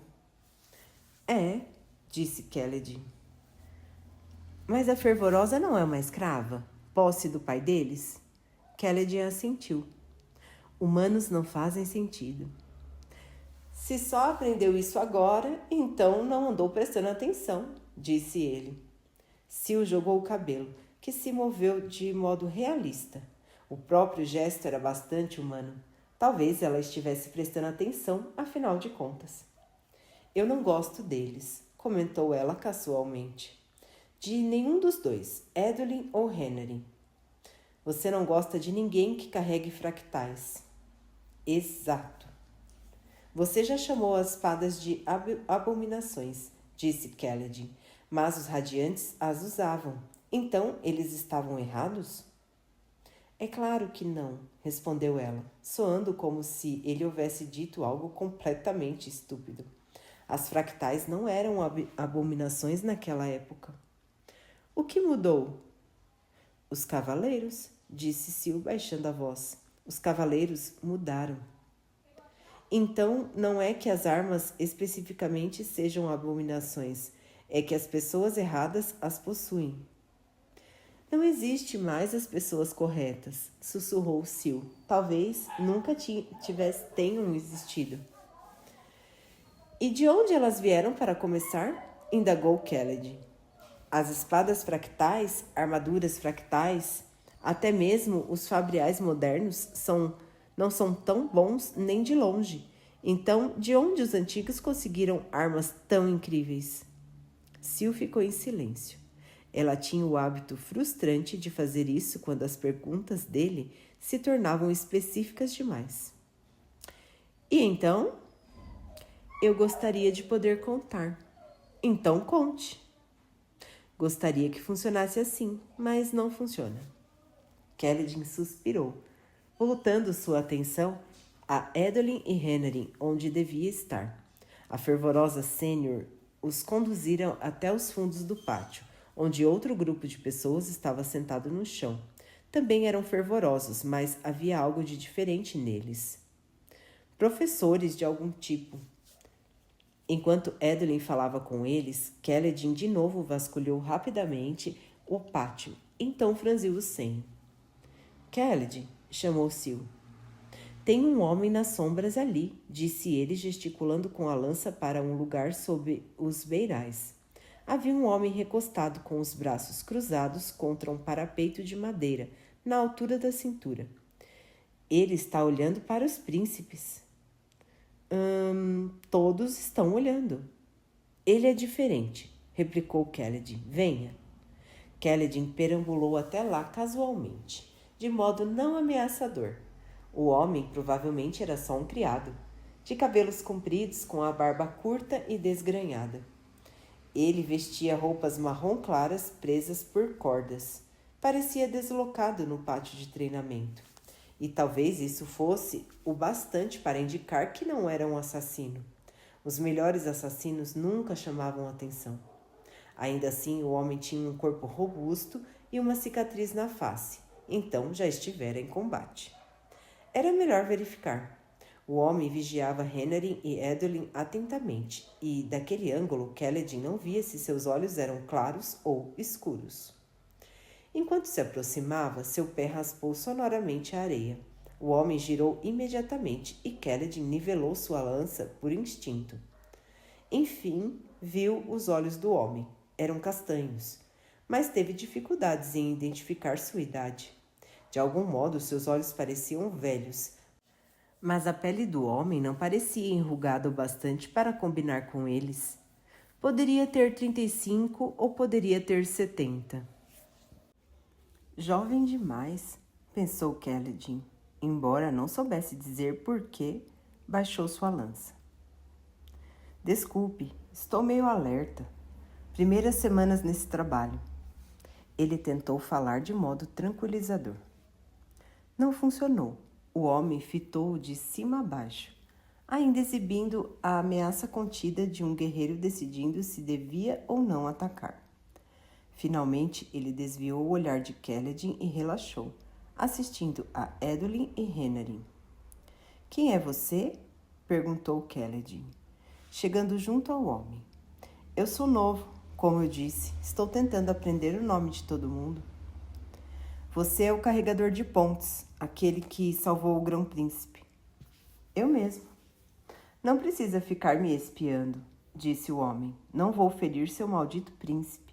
É, disse Kelly. Mas a fervorosa não é uma escrava? Posse do pai deles? Kelly assentiu. Humanos não fazem sentido. Se só aprendeu isso agora, então não andou prestando atenção, disse ele. Sil jogou o cabelo, que se moveu de modo realista. O próprio gesto era bastante humano. Talvez ela estivesse prestando atenção, afinal de contas. Eu não gosto deles, comentou ela casualmente. De nenhum dos dois, Edwin ou Henry. Você não gosta de ninguém que carregue fractais. Exato. Você já chamou as espadas de abominações, disse Kelly, mas os radiantes as usavam. Então, eles estavam errados? É claro que não, respondeu ela, soando como se ele houvesse dito algo completamente estúpido. As fractais não eram abominações naquela época. O que mudou? Os cavaleiros, disse Sil baixando a voz. Os cavaleiros mudaram. Então, não é que as armas especificamente sejam abominações, é que as pessoas erradas as possuem. Não existe mais as pessoas corretas, sussurrou Sil. Talvez nunca tenham existido. E de onde elas vieram para começar? Indagou Kelly. As espadas fractais, armaduras fractais, até mesmo os fabriais modernos não são tão bons nem de longe. Então, de onde os antigos conseguiram armas tão incríveis? Sil ficou em silêncio. Ela tinha o hábito frustrante de fazer isso quando as perguntas dele se tornavam específicas demais. E então? Eu gostaria de poder contar. Então conte. Gostaria que funcionasse assim, mas não funciona. Kelly suspirou, voltando sua atenção a Edwin e Henry, onde devia estar. A fervorosa sênior os conduziram até os fundos do pátio, onde outro grupo de pessoas estava sentado no chão. Também eram fervorosos, mas havia algo de diferente neles. Professores de algum tipo. Enquanto Edwin falava com eles, Kelly de novo vasculhou rapidamente o pátio, então franziu o senho. Kelly, chamou Sil. Tem um homem nas sombras ali, disse ele, gesticulando com a lança para um lugar sob os beirais. Havia um homem recostado com os braços cruzados contra um parapeito de madeira, na altura da cintura. Ele está olhando para os príncipes. Todos estão olhando. Ele é diferente, replicou Kelly. Venha. Kelly perambulou até lá casualmente, de modo não ameaçador. O homem provavelmente era só um criado, de cabelos compridos com a barba curta e desgrenhada. Ele vestia roupas marrom claras presas por cordas. Parecia deslocado no pátio de treinamento. E talvez isso fosse o bastante para indicar que não era um assassino. Os melhores assassinos nunca chamavam atenção. Ainda assim, o homem tinha um corpo robusto e uma cicatriz na face. Então já estivera em combate. Era melhor verificar. O homem vigiava Henry e Edwin atentamente, e, daquele ângulo, Kelly não via se seus olhos eram claros ou escuros. Enquanto se aproximava, seu pé raspou sonoramente a areia. O homem girou imediatamente e Kaledin nivelou sua lança por instinto. Enfim, viu os olhos do homem. Eram castanhos, mas teve dificuldades em identificar sua idade. De algum modo, seus olhos pareciam velhos, mas a pele do homem não parecia enrugada o bastante para combinar com eles. Poderia ter 35 ou poderia ter 70. Jovem demais, pensou Kaledin. Embora não soubesse dizer por que, baixou sua lança. Desculpe, estou meio alerta. Primeiras semanas nesse trabalho. Ele tentou falar de modo tranquilizador. Não funcionou. O homem fitou-o de cima a baixo, ainda exibindo a ameaça contida de um guerreiro decidindo se devia ou não atacar. Finalmente, ele desviou o olhar de Kaledin e relaxou, assistindo a Edwin e Renarin. — Quem é você? Perguntou Kaledin, chegando junto ao homem. — Eu sou novo, como eu disse. Estou tentando aprender o nome de todo mundo. — Você é o carregador de pontes, aquele que salvou o Grão-Príncipe. — Eu mesmo. — Não precisa ficar me espiando, disse o homem. Não vou ferir seu maldito príncipe.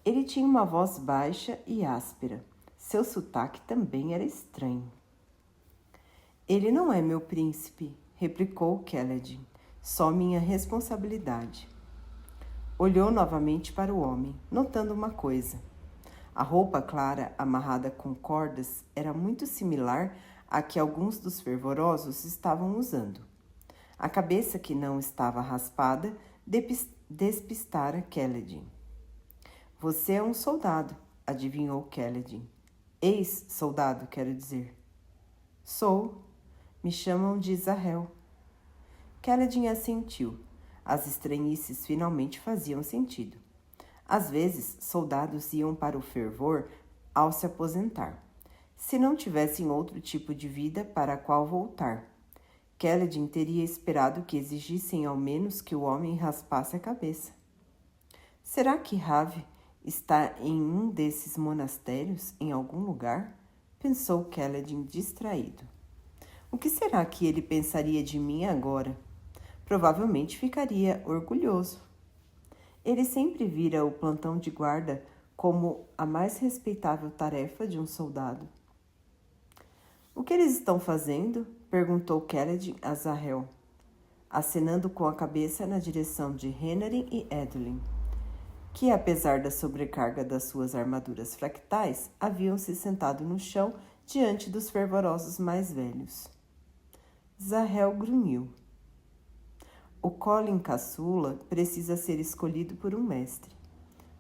Ele tinha uma voz baixa e áspera. Seu sotaque também era estranho. — Ele não é meu príncipe, replicou Kaledin. Só minha responsabilidade. Olhou novamente para o homem, notando uma coisa. A roupa clara, amarrada com cordas, era muito similar à que alguns dos fervorosos estavam usando. A cabeça, que não estava raspada, despistara Kaledin. — Você é um soldado, adivinhou Kaledin. — Ex-soldado, quero dizer. — Sou. Me chamam de Zahel. Kaledin assentiu. As estranhices finalmente faziam sentido. Às vezes, soldados iam para o fervor ao se aposentar, se não tivessem outro tipo de vida para a qual voltar. Kaledin teria esperado que exigissem ao menos que o homem raspasse a cabeça. Será que Rav está em um desses monastérios, em algum lugar? Pensou Kaledin distraído. O que será que ele pensaria de mim agora? Provavelmente ficaria orgulhoso. Ele sempre vira o plantão de guarda como a mais respeitável tarefa de um soldado. — O que eles estão fazendo? Perguntou Kaledin a Zahel, acenando com a cabeça na direção de Renarin e Edwin, que, apesar da sobrecarga das suas armaduras fractais, haviam se sentado no chão diante dos fervorosos mais velhos. Zahel grunhiu. O Colin caçula precisa ser escolhido por um mestre,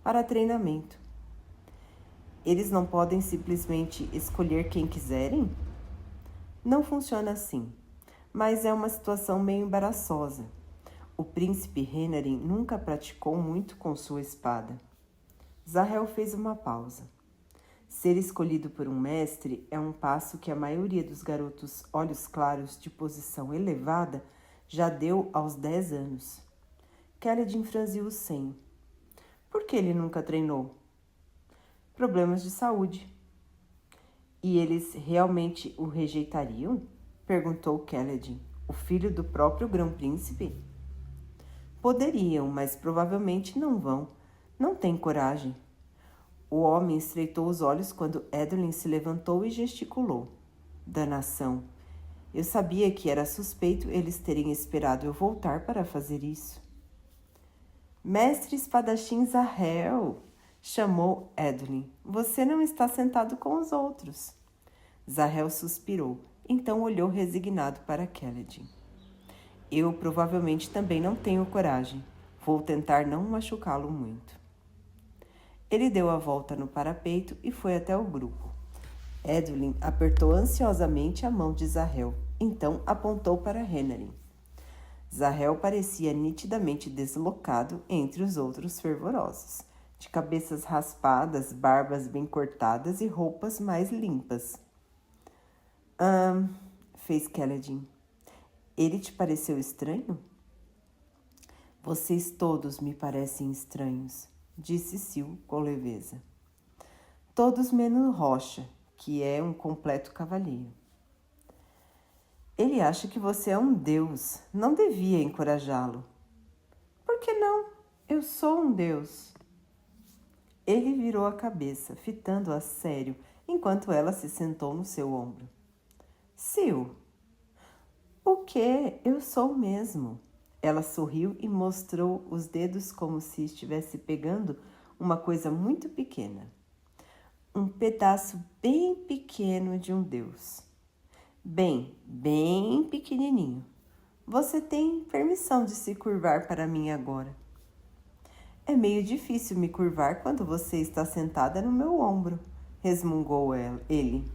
para treinamento. Eles não podem simplesmente escolher quem quiserem? Não funciona assim, mas é uma situação meio embaraçosa. O príncipe Renarin nunca praticou muito com sua espada. Zahel fez uma pausa. Ser escolhido por um mestre é um passo que a maioria dos garotos olhos claros de posição elevada já deu aos 10 anos. Kaledin franziu o senho. Por que ele nunca treinou? Problemas de saúde. E eles realmente o rejeitariam? Perguntou Kaledin. O filho do próprio Grão-Príncipe? Poderiam, mas provavelmente não vão. Não tem coragem. O homem estreitou os olhos quando Edwin se levantou e gesticulou. Danação! Eu sabia que era suspeito eles terem esperado eu voltar para fazer isso. Mestre espadachim Zahel, chamou Edwin. Você não está sentado com os outros. Zahel suspirou, então olhou resignado para Kaledin. Eu provavelmente também não tenho coragem. Vou tentar não machucá-lo muito. Ele deu a volta no parapeito e foi até o grupo. Edwin apertou ansiosamente a mão de Zahel. Então apontou para Renarin. Zahel parecia nitidamente deslocado entre os outros fervorosos, de cabeças raspadas, barbas bem cortadas e roupas mais limpas. Fez Kaledin. Ele te pareceu estranho? Vocês todos me parecem estranhos, disse Sil com leveza. Todos menos Rocha, que é um completo cavalheiro. Ele acha que você é um deus. Não devia encorajá-lo. Por que não? Eu sou um deus. Ele virou a cabeça, fitando-a sério, enquanto ela se sentou no seu ombro. Sil, o quê? Eu sou mesmo. Ela sorriu e mostrou os dedos como se estivesse pegando uma coisa muito pequena. Um pedaço bem pequeno de um deus. Bem pequenininho. Você tem permissão de se curvar para mim agora. É meio difícil me curvar quando você está sentada no meu ombro, resmungou ele.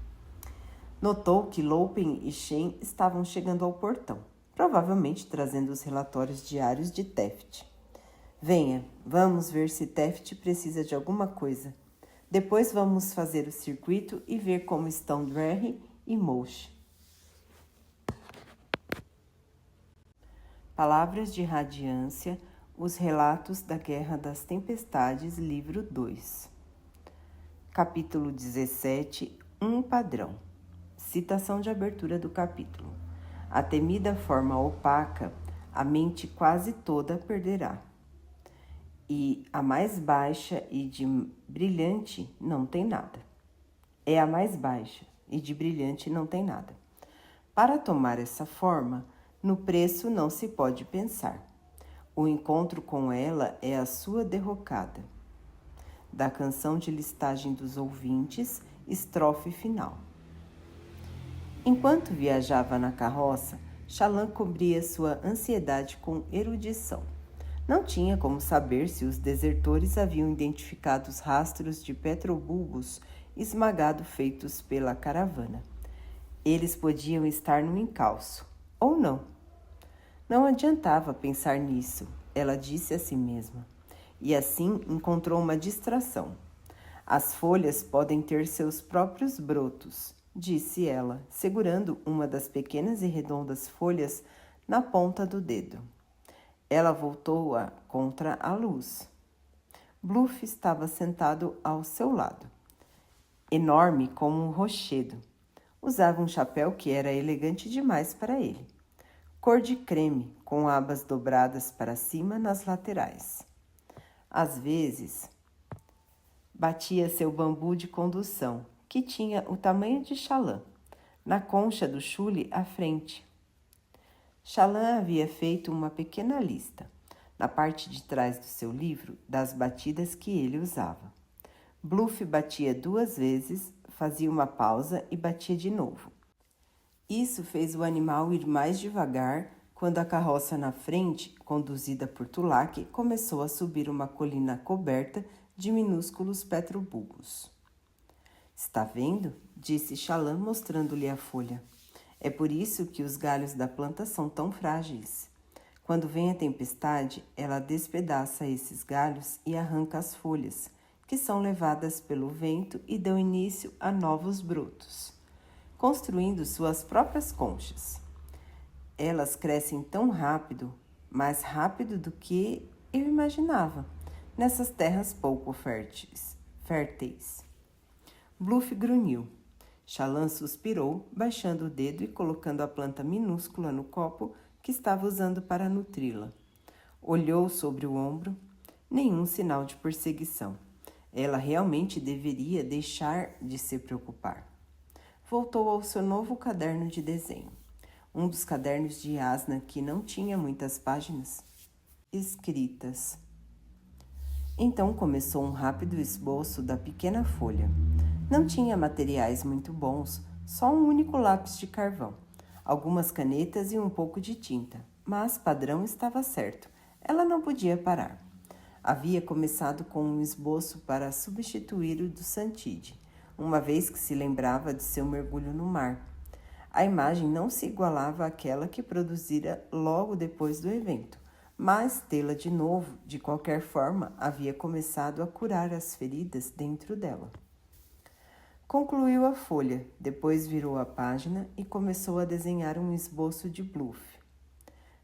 Notou que Lopin e Shen estavam chegando ao portão, provavelmente trazendo os relatórios diários de Teft. Venha, vamos ver se Teft precisa de alguma coisa. Depois vamos fazer o circuito e ver como estão Drarry e Moshe. Palavras de Radiância, os relatos da Guerra das Tempestades, livro 2. Capítulo 17, um padrão. Citação de abertura do capítulo. A temida forma opaca, a mente quase toda perderá. E a mais baixa e de brilhante não tem nada. É a mais baixa e de brilhante não tem nada. Para tomar essa forma, no preço não se pode pensar. O encontro com ela é a sua derrocada. Da canção de listagem dos ouvintes, estrofe final. Enquanto viajava na carroça, Shallan cobria sua ansiedade com erudição. Não tinha como saber se os desertores haviam identificado os rastros de petrobulbos esmagado feitos pela caravana. Eles podiam estar no encalço, ou não. Não adiantava pensar nisso, ela disse a si mesma. E assim encontrou uma distração. As folhas podem ter seus próprios brotos, disse ela, segurando uma das pequenas e redondas folhas na ponta do dedo. Ela voltou-a contra a luz. Bluff estava sentado ao seu lado, enorme como um rochedo. Usava um chapéu que era elegante demais para ele. Cor de creme, com abas dobradas para cima nas laterais. Às vezes, batia seu bambu de condução, que tinha o tamanho de Shallan, na concha do chule à frente. Shallan havia feito uma pequena lista, na parte de trás do seu livro, das batidas que ele usava. Bluff batia 2 vezes, fazia uma pausa e batia de novo. Isso fez o animal ir mais devagar quando a carroça na frente, conduzida por Tulak, começou a subir uma colina coberta de minúsculos petrobulbos. Está vendo? Disse Shallan, mostrando-lhe a folha. É por isso que os galhos da planta são tão frágeis. Quando vem a tempestade, ela despedaça esses galhos e arranca as folhas, que são levadas pelo vento e dão início a novos brotos, construindo suas próprias conchas. Elas crescem tão rápido, mais rápido do que eu imaginava, nessas terras pouco férteis. Bluff grunhiu. Shallan suspirou, baixando o dedo e colocando a planta minúscula no copo que estava usando para nutri-la. Olhou sobre o ombro. Nenhum sinal de perseguição. Ela realmente deveria deixar de se preocupar. Voltou ao seu novo caderno de desenho. Um dos cadernos de Asna que não tinha muitas páginas escritas. Então começou um rápido esboço da pequena folha. Não tinha materiais muito bons, só um único lápis de carvão, algumas canetas e um pouco de tinta, mas padrão estava certo, ela não podia parar. Havia começado com um esboço para substituir o do Santide, uma vez que se lembrava de seu mergulho no mar. A imagem não se igualava àquela que produzira logo depois do evento, mas tê-la de novo, de qualquer forma, havia começado a curar as feridas dentro dela. Concluiu a folha, depois virou a página e começou a desenhar um esboço de Bluff.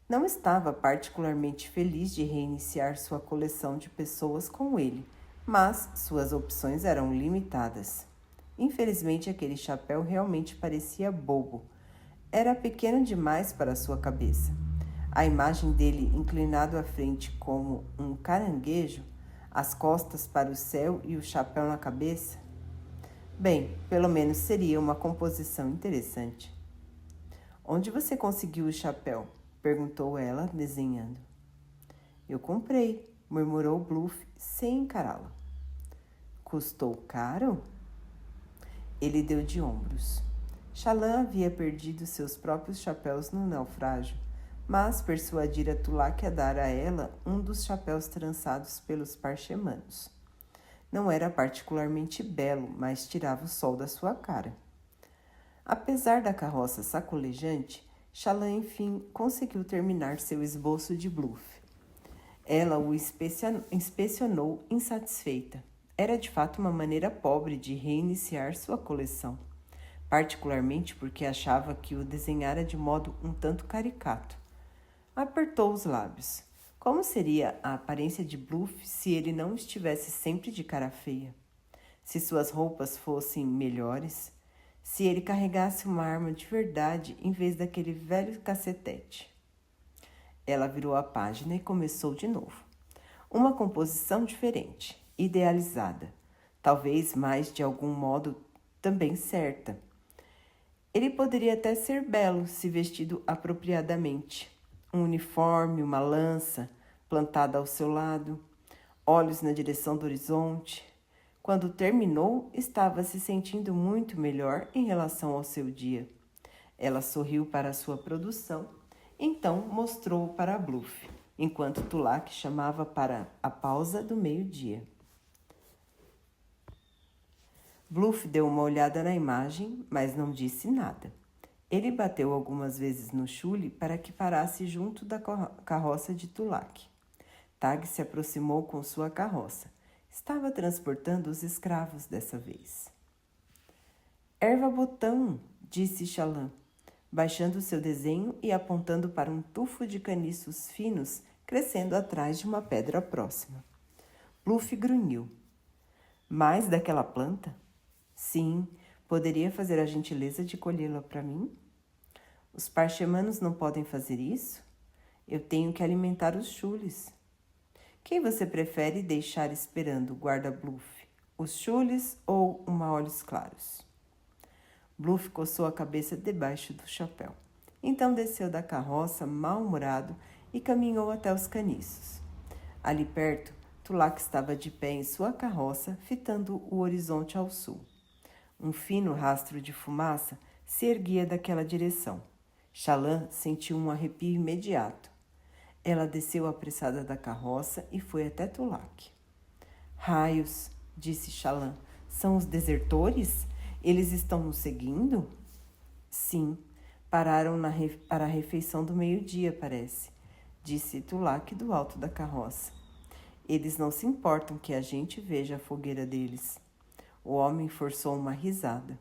Não estava particularmente feliz de reiniciar sua coleção de pessoas com ele, mas suas opções eram limitadas. Infelizmente, aquele chapéu realmente parecia bobo. Era pequeno demais para sua cabeça. A imagem dele inclinado à frente como um caranguejo, as costas para o céu e o chapéu na cabeça. Bem, pelo menos seria uma composição interessante. Onde você conseguiu o chapéu? Perguntou ela, desenhando. Eu comprei, murmurou Bluff sem encará-la. Custou caro? Ele deu de ombros. Chalan havia perdido seus próprios chapéus no naufrágio, mas persuadira Tulak a dar a ela um dos chapéus trançados pelos parchemanos. Não era particularmente belo, mas tirava o sol da sua cara. Apesar da carroça sacolejante, Chalan enfim conseguiu terminar seu esboço de Bluff. Ela o inspecionou insatisfeita. Era de fato uma maneira pobre de reiniciar sua coleção, particularmente porque achava que o desenhara de modo um tanto caricato. Apertou os lábios. Como seria a aparência de Bluff se ele não estivesse sempre de cara feia? Se suas roupas fossem melhores? Se ele carregasse uma arma de verdade em vez daquele velho cacetete? Ela virou a página e começou de novo. Uma composição diferente, idealizada, talvez mais de algum modo também certa. Ele poderia até ser belo se vestido apropriadamente. Um uniforme, uma lança plantada ao seu lado, olhos na direção do horizonte. Quando terminou, estava se sentindo muito melhor em relação ao seu dia. Ela sorriu para a sua produção, então mostrou-o para Bluff, enquanto Tulak chamava para a pausa do meio-dia. Bluff deu uma olhada na imagem, mas não disse nada. Ele bateu algumas vezes no chule para que parasse junto da carroça de Tulak. Tag se aproximou com sua carroça. Estava transportando os escravos dessa vez. Erva botão, disse Chalan, baixando seu desenho e apontando para um tufo de caniços finos crescendo atrás de uma pedra próxima. Bluff grunhiu. Mais daquela planta? Sim, poderia fazer a gentileza de colhê-la para mim? Os parchemanos não podem fazer isso? Eu tenho que alimentar os chules. Quem você prefere deixar esperando, guarda Bluff? Os chules ou uma olhos claros? Bluff coçou a cabeça debaixo do chapéu. Então desceu da carroça, mal-humorado, e caminhou até os caniços. Ali perto, Tulak estava de pé em sua carroça, fitando o horizonte ao sul. Um fino rastro de fumaça se erguia daquela direção. Chalan sentiu um arrepio imediato. Ela desceu apressada da carroça e foi até Tulak. Raios, disse Chalan, são os desertores? Eles estão nos seguindo? Sim, pararam para a refeição do meio-dia, parece, disse Tulak do alto da carroça. Eles não se importam que a gente veja a fogueira deles. O homem forçou uma risada.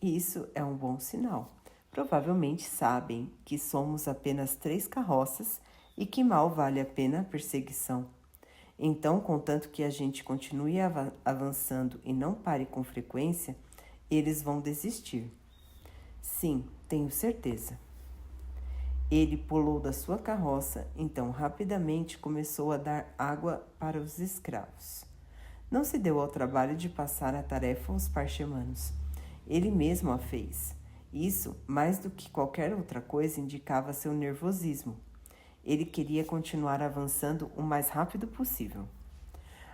Isso é um bom sinal. Provavelmente sabem que somos apenas 3 carroças e que mal vale a pena a perseguição. Então, contanto que a gente continue avançando e não pare com frequência, eles vão desistir. Sim, tenho certeza. Ele pulou da sua carroça, então rapidamente começou a dar água para os escravos. Não se deu ao trabalho de passar a tarefa aos parchemanos. Ele mesmo a fez. Isso, mais do que qualquer outra coisa, indicava seu nervosismo. Ele queria continuar avançando o mais rápido possível.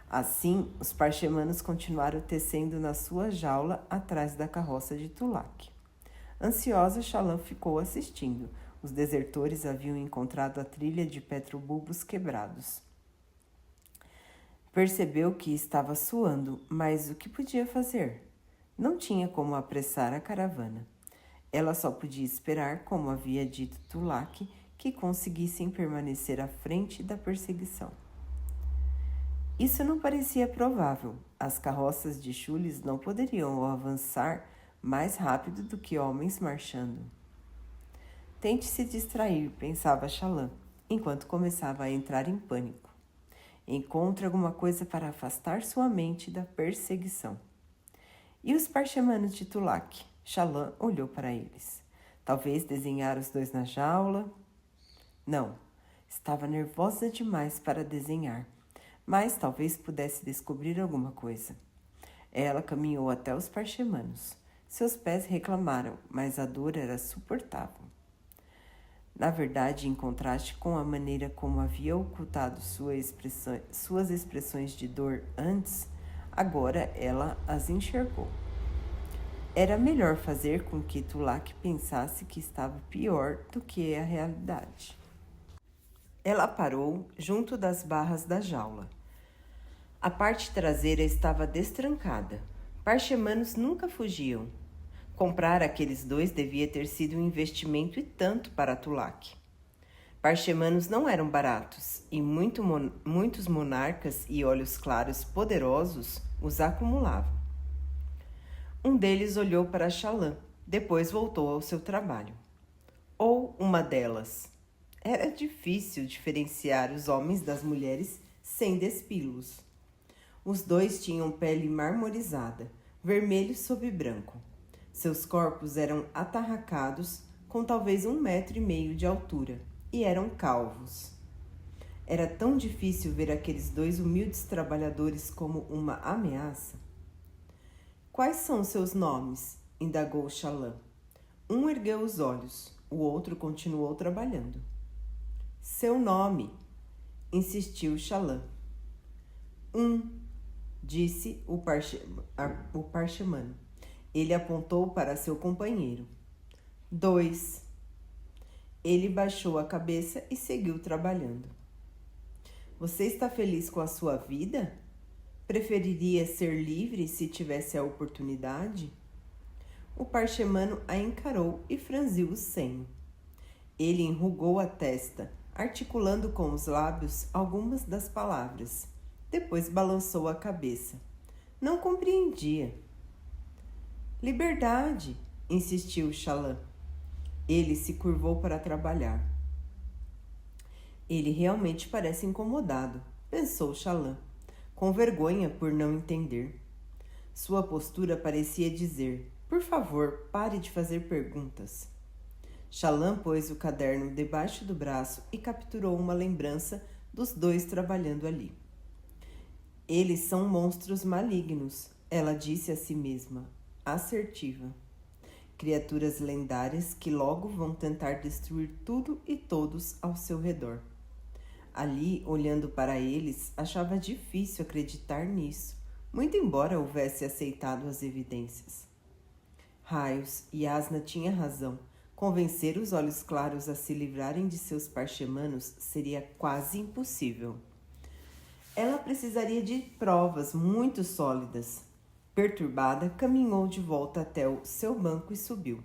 Assim, os parchemanos continuaram tecendo na sua jaula atrás da carroça de Tulak. Ansiosa, Chalan ficou assistindo. Os desertores haviam encontrado a trilha de petrobulbos quebrados. Percebeu que estava suando, mas o que podia fazer? Não tinha como apressar a caravana. Ela só podia esperar, como havia dito Tulak, que conseguissem permanecer à frente da perseguição. Isso não parecia provável. As carroças de chules não poderiam avançar mais rápido do que homens marchando. Tente se distrair, pensava Chalan, enquanto começava a entrar em pânico. Encontre alguma coisa para afastar sua mente da perseguição. E os parchemanos de Tulak? Shallan olhou para eles. Talvez desenhar os dois na jaula? Não, estava nervosa demais para desenhar, mas talvez pudesse descobrir alguma coisa. Ela caminhou até os parchemanos. Seus pés reclamaram, mas a dor era suportável. Na verdade, em contraste com a maneira como havia ocultado suas expressões de dor antes, agora ela as enxergou. Era melhor fazer com que Tulak pensasse que estava pior do que a realidade. Ela parou junto das barras da jaula. A parte traseira estava destrancada. Parchemanos nunca fugiam. Comprar aqueles dois devia ter sido um investimento e tanto para Tulak. Parchemanos não eram baratos e muitos monarcas e olhos claros poderosos os acumulavam. Um deles olhou para Shallan, depois voltou ao seu trabalho. Ou uma delas. Era difícil diferenciar os homens das mulheres sem despilos. Os dois tinham pele marmorizada, vermelho sob branco. Seus corpos eram atarracados, com talvez 1,5 metros de altura, e eram calvos. Era tão difícil ver aqueles dois humildes trabalhadores como uma ameaça. Quais são seus nomes? Indagou Shallan. Um ergueu os olhos, o outro continuou trabalhando. Seu nome, insistiu Shallan. Disse o parchemano. Ele apontou para seu companheiro. 2. Ele baixou a cabeça e seguiu trabalhando. Você está feliz com a sua vida? Preferiria ser livre se tivesse a oportunidade? O parchemano a encarou e franziu o senho. Ele enrugou a testa, articulando com os lábios algumas das palavras. Depois balançou a cabeça. Não compreendia. Liberdade, insistiu Shallan. Ele se curvou para trabalhar. Ele realmente parece incomodado, pensou Shallan, com vergonha por não entender. Sua postura parecia dizer, por favor, pare de fazer perguntas. Shallan pôs o caderno debaixo do braço e capturou uma lembrança dos dois trabalhando ali. Eles são monstros malignos, ela disse a si mesma, assertiva. Criaturas lendárias que logo vão tentar destruir tudo e todos ao seu redor. Ali, olhando para eles, achava difícil acreditar nisso, muito embora houvesse aceitado as evidências. Raios, Yasna tinha razão. Convencer os olhos claros a se livrarem de seus parchemanos seria quase impossível. Ela precisaria de provas muito sólidas. Perturbada, caminhou de volta até o seu banco e subiu,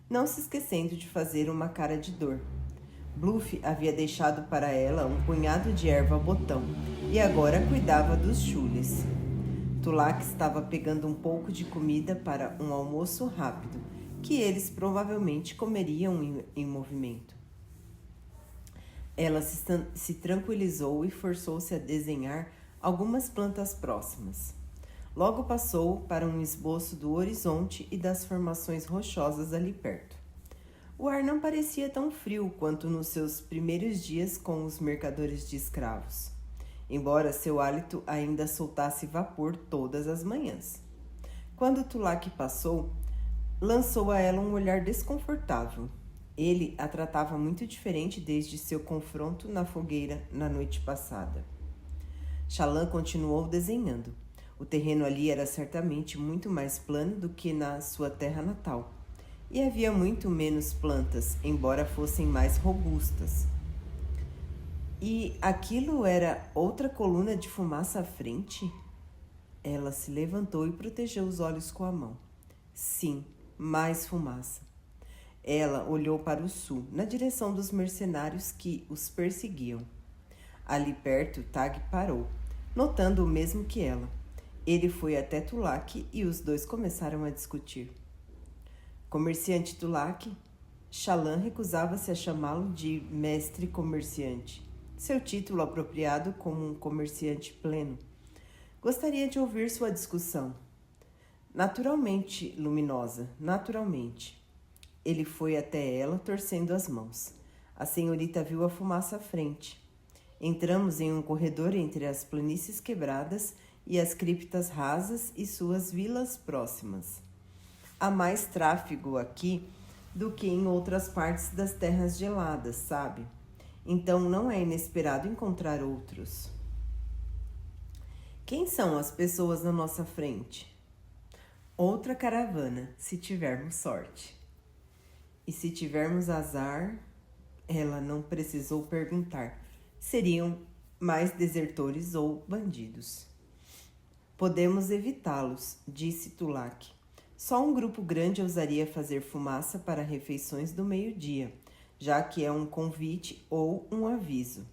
não se esquecendo de fazer uma cara de dor. Bluff havia deixado para ela um punhado de erva botão e agora cuidava dos chules. Tulak estava pegando um pouco de comida para um almoço rápido, que eles provavelmente comeriam em movimento. Ela se tranquilizou e forçou-se a desenhar algumas plantas próximas. Logo passou para um esboço do horizonte e das formações rochosas ali perto. O ar não parecia tão frio quanto nos seus primeiros dias com os mercadores de escravos, embora seu hálito ainda soltasse vapor todas as manhãs. Quando Tulak passou, lançou a ela um olhar desconfortável. Ele a tratava muito diferente desde seu confronto na fogueira na noite passada. Shallan continuou desenhando. O terreno ali era certamente muito mais plano do que na sua terra natal. E havia muito menos plantas, embora fossem mais robustas. E aquilo era outra coluna de fumaça à frente? Ela se levantou e protegeu os olhos com a mão. Sim, mais fumaça. Ela olhou para o sul, na direção dos mercenários que os perseguiam. Ali perto, Tag parou, notando o mesmo que ela. Ele foi até Tulak e os dois começaram a discutir. Comerciante Tulak? Shallan recusava-se a chamá-lo de mestre comerciante. seu título apropriado como um comerciante pleno. Gostaria de ouvir sua discussão. Naturalmente, Luminosa, naturalmente. Ele foi até ela, torcendo as mãos. A senhorita viu a fumaça à frente. Entramos em um corredor entre as planícies quebradas e as criptas rasas e suas vilas próximas. Há mais tráfego aqui do que em outras partes das terras geladas, sabe? Então não é inesperado encontrar outros. Quem são as pessoas na nossa frente? Outra caravana, se tivermos sorte. E se tivermos azar, ela não precisou perguntar. Seriam mais desertores ou bandidos. Podemos evitá-los, disse Tulak. Só um grupo grande ousaria fazer fumaça para refeições do meio-dia, já que é um convite ou um aviso.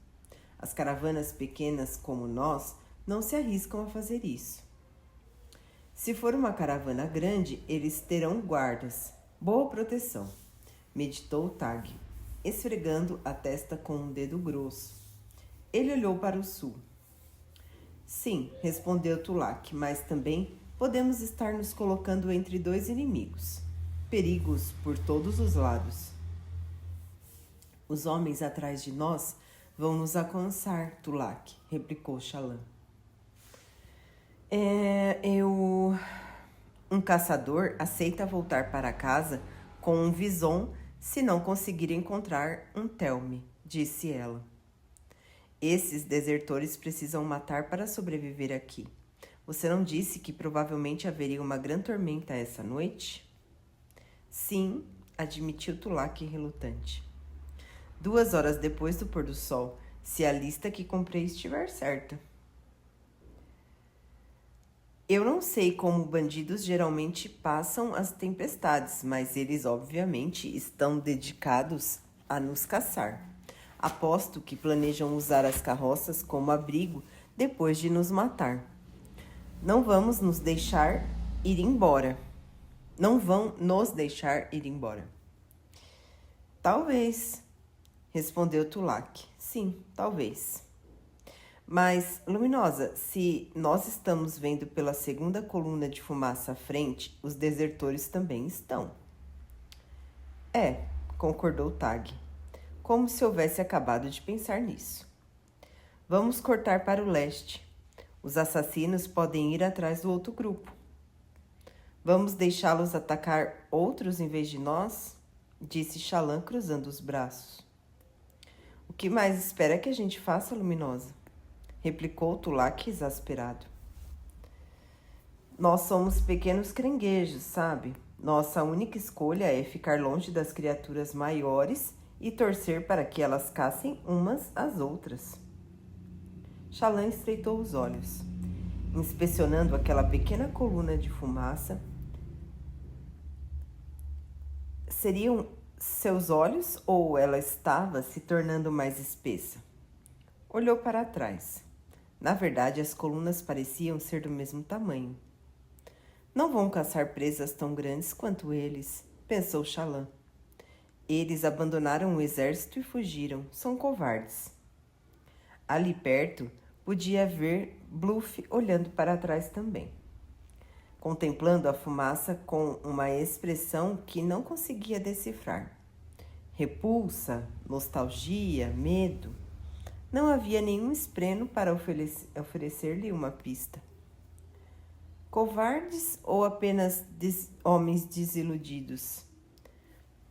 As caravanas pequenas como nós não se arriscam a fazer isso. Se for uma caravana grande, eles terão guardas. Boa proteção, meditou Tag, esfregando a testa com um dedo grosso. Ele olhou para o sul. Sim, respondeu Tulak, mas também podemos estar nos colocando entre dois inimigos. Perigos por todos os lados. Os homens atrás de nós vão nos alcançar, Tulak, replicou Shallan. Um caçador aceita voltar para casa com um vison se não conseguir encontrar um Thelme, disse ela. Esses desertores precisam matar para sobreviver aqui. Você não disse que provavelmente haveria uma grande tormenta essa noite? Sim, admitiu Tulak relutante. 2 horas depois do pôr do sol, se a lista que comprei estiver certa. Eu não sei como bandidos geralmente passam as tempestades, mas eles obviamente estão dedicados a nos caçar. Aposto que planejam usar as carroças como abrigo depois de nos matar. Não vamos nos deixar ir embora. Não vão nos deixar ir embora. Talvez, respondeu Tulak. Sim, talvez. Mas, Luminosa, se nós estamos vendo pela segunda coluna de fumaça à frente, os desertores também estão. É, concordou Tag, como se houvesse acabado de pensar nisso. Vamos cortar para o leste. Os assassinos podem ir atrás do outro grupo. Vamos deixá-los atacar outros em vez de nós? Disse Shallan cruzando os braços. O que mais espera que a gente faça, Luminosa? Replicou Tulak exasperado. Nós somos pequenos caranguejos, sabe? Nossa única escolha é ficar longe das criaturas maiores e torcer para que elas caçem umas às outras. Shallan estreitou os olhos, inspecionando aquela pequena coluna de fumaça. Seriam seus olhos ou ela estava se tornando mais espessa? Olhou para trás. Na verdade, as colunas pareciam ser do mesmo tamanho. Não vão caçar presas tão grandes quanto eles, pensou Shallan. Eles abandonaram o exército e fugiram. São covardes. Ali perto, podia ver Bluff olhando para trás também, contemplando a fumaça com uma expressão que não conseguia decifrar. Repulsa, nostalgia, medo. Não havia nenhum espreno para oferecer-lhe uma pista. Covardes ou apenas homens desiludidos?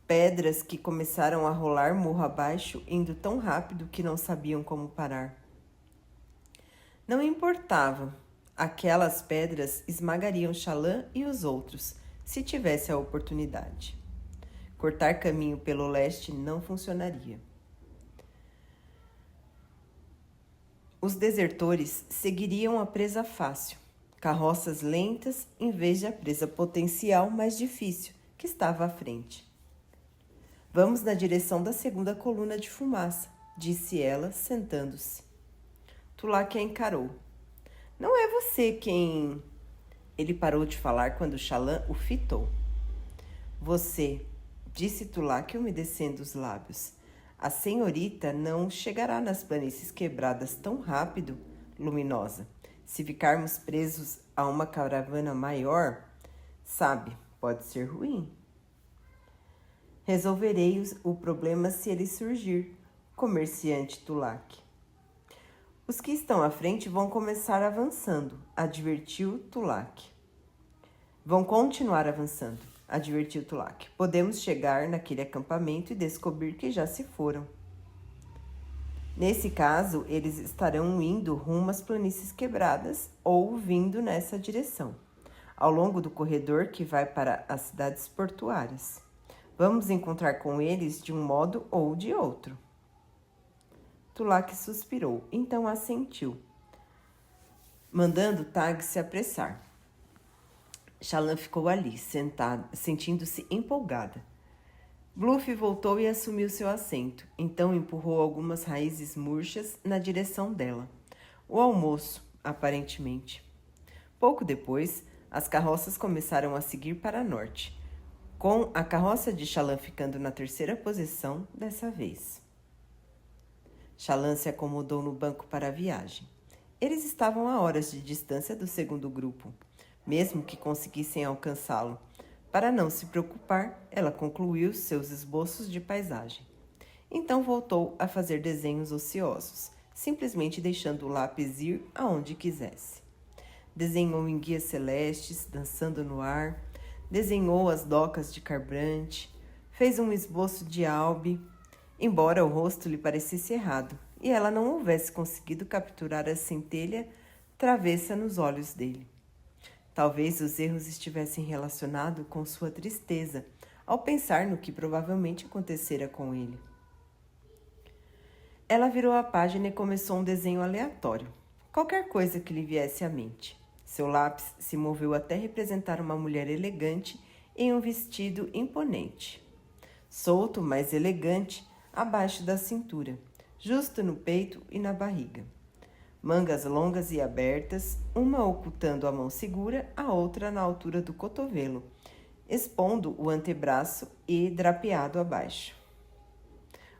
Pedras que começaram a rolar morro abaixo, indo tão rápido que não sabiam como parar. Não importava. Aquelas pedras esmagariam Shallan e os outros, se tivesse a oportunidade. Cortar caminho pelo leste não funcionaria. Os desertores seguiriam a presa fácil, carroças lentas em vez de a presa potencial mais difícil, que estava à frente. Vamos na direção da segunda coluna de fumaça, disse ela, sentando-se. Tulak a encarou. Não é você quem... Ele parou de falar quando Shallan o fitou. Você, disse Tulak umedecendo os lábios. A senhorita não chegará nas planícies quebradas tão rápido, Luminosa. Se ficarmos presos a uma caravana maior, sabe, pode ser ruim. Resolverei o problema se ele surgir, comerciante Tulak. Os que estão à frente vão começar avançando, advertiu Tulak. Vão continuar avançando, advertiu Tulak. Podemos chegar naquele acampamento e descobrir que já se foram. Nesse caso, eles estarão indo rumo às planícies quebradas ou vindo nessa direção, ao longo do corredor que vai para as cidades portuárias. Vamos encontrar com eles de um modo ou de outro. Tulak suspirou, então assentiu, mandando Tag se apressar. Shallan ficou ali, sentada, sentindo-se empolgada. Bluff voltou e assumiu seu assento, então empurrou algumas raízes murchas na direção dela. O almoço, aparentemente. Pouco depois, as carroças começaram a seguir para norte, com a carroça de Shallan ficando na terceira posição dessa vez. Shallan se acomodou no banco para a viagem. Eles estavam a horas de distância do segundo grupo, mesmo que conseguissem alcançá-lo. Para não se preocupar, ela concluiu seus esboços de paisagem. Então voltou a fazer desenhos ociosos, simplesmente deixando o lápis ir aonde quisesse. Desenhou enguias celestes dançando no ar, desenhou as docas de Carbrante, fez um esboço de Albe, embora o rosto lhe parecesse errado e ela não houvesse conseguido capturar a centelha travessa nos olhos dele. Talvez os erros estivessem relacionados com sua tristeza, ao pensar no que provavelmente acontecera com ele. Ela virou a página e começou um desenho aleatório, qualquer coisa que lhe viesse à mente. Seu lápis se moveu até representar uma mulher elegante em um vestido imponente, solto, mas elegante, abaixo da cintura, justo no peito e na barriga. Mangas longas e abertas, uma ocultando a mão segura, a outra na altura do cotovelo, expondo o antebraço e drapeado abaixo.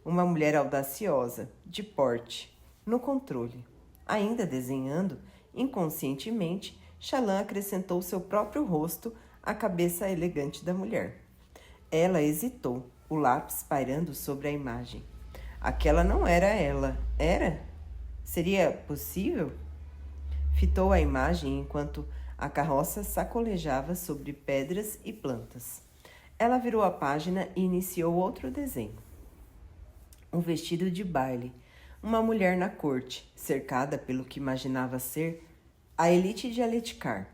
Uma mulher audaciosa, de porte, no controle. Ainda desenhando, inconscientemente, Shallan acrescentou seu próprio rosto à cabeça elegante da mulher. Ela hesitou, o lápis pairando sobre a imagem. Aquela não era ela, era? Seria possível? Fitou a imagem enquanto a carroça sacolejava sobre pedras e plantas. Ela virou a página e iniciou outro desenho. Um vestido de baile, uma mulher na corte, cercada pelo que imaginava ser a elite de Aletikar.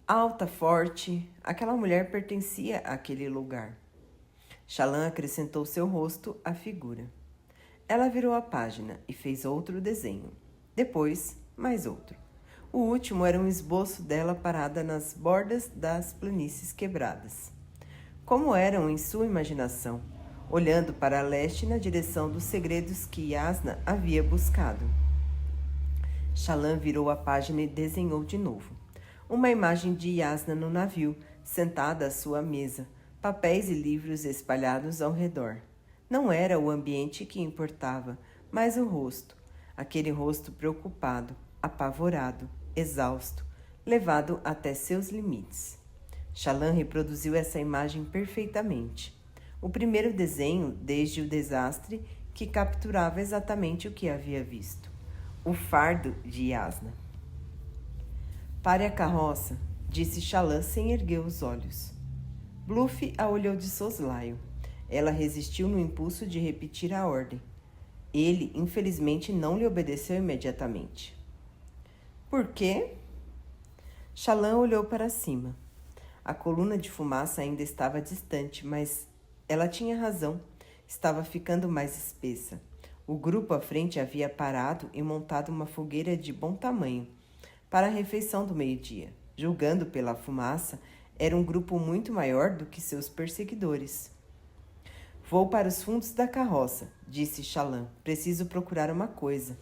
Alta, forte, aquela mulher pertencia àquele lugar. Shallan acrescentou seu rosto à figura. Ela virou a página e fez outro desenho. Depois, mais outro. O último era um esboço dela parada nas bordas das planícies quebradas. Como eram em sua imaginação, olhando para leste na direção dos segredos que Jasnah havia buscado. Shallan virou a página e desenhou de novo. Uma imagem de Jasnah no navio, sentada à sua mesa, papéis e livros espalhados ao redor. Não era o ambiente que importava, mas o rosto. Aquele rosto preocupado, apavorado, exausto, levado até seus limites. Shallan reproduziu essa imagem perfeitamente. O primeiro desenho, desde o desastre, que capturava exatamente o que havia visto. O fardo de Jasnah. Pare a carroça, disse Shallan sem erguer os olhos. Bluff a olhou de soslaio. Ela resistiu no impulso de repetir a ordem. Ele, infelizmente, não lhe obedeceu imediatamente. Por quê? Shallan olhou para cima. A coluna de fumaça ainda estava distante, mas ela tinha razão. Estava ficando mais espessa. O grupo à frente havia parado e montado uma fogueira de bom tamanho para a refeição do meio-dia. Julgando pela fumaça, era um grupo muito maior do que seus perseguidores. Vou para os fundos da carroça, disse Shallan. Preciso procurar uma coisa.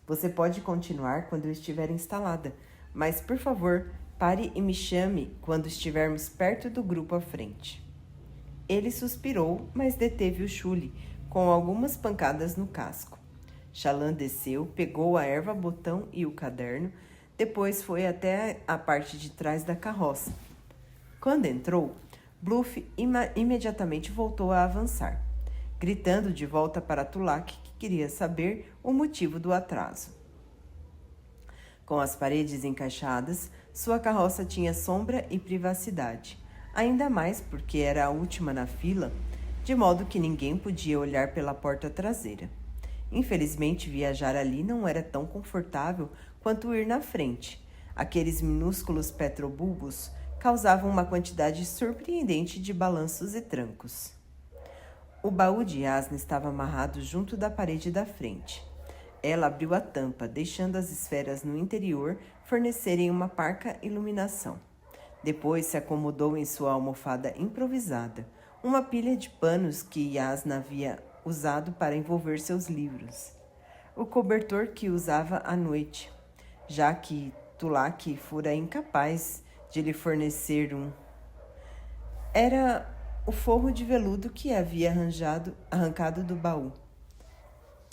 Você pode continuar quando eu estiver instalada, mas, por favor, pare e me chame quando estivermos perto do grupo à frente. Ele suspirou, mas deteve o chule com algumas pancadas no casco. Xalã desceu, pegou a erva-botão e o caderno, depois foi até a parte de trás da carroça. Quando entrou, Bluff imediatamente voltou a avançar, gritando de volta para Tulak que queria saber o motivo do atraso. Com as paredes encaixadas, sua carroça tinha sombra e privacidade, ainda mais porque era a última na fila, de modo que ninguém podia olhar pela porta traseira. Infelizmente, viajar ali não era tão confortável quanto ir na frente. Aqueles minúsculos petrobulbos causavam uma quantidade surpreendente de balanços e trancos. O baú de Yasna estava amarrado junto da parede da frente. Ela abriu a tampa, deixando as esferas no interior fornecerem uma parca iluminação. Depois se acomodou em sua almofada improvisada, uma pilha de panos que Yasna havia usado para envolver seus livros. O cobertor que usava à noite, já que Tulak fora incapaz de lhe fornecer um. Era o forro de veludo que havia arrancado do baú.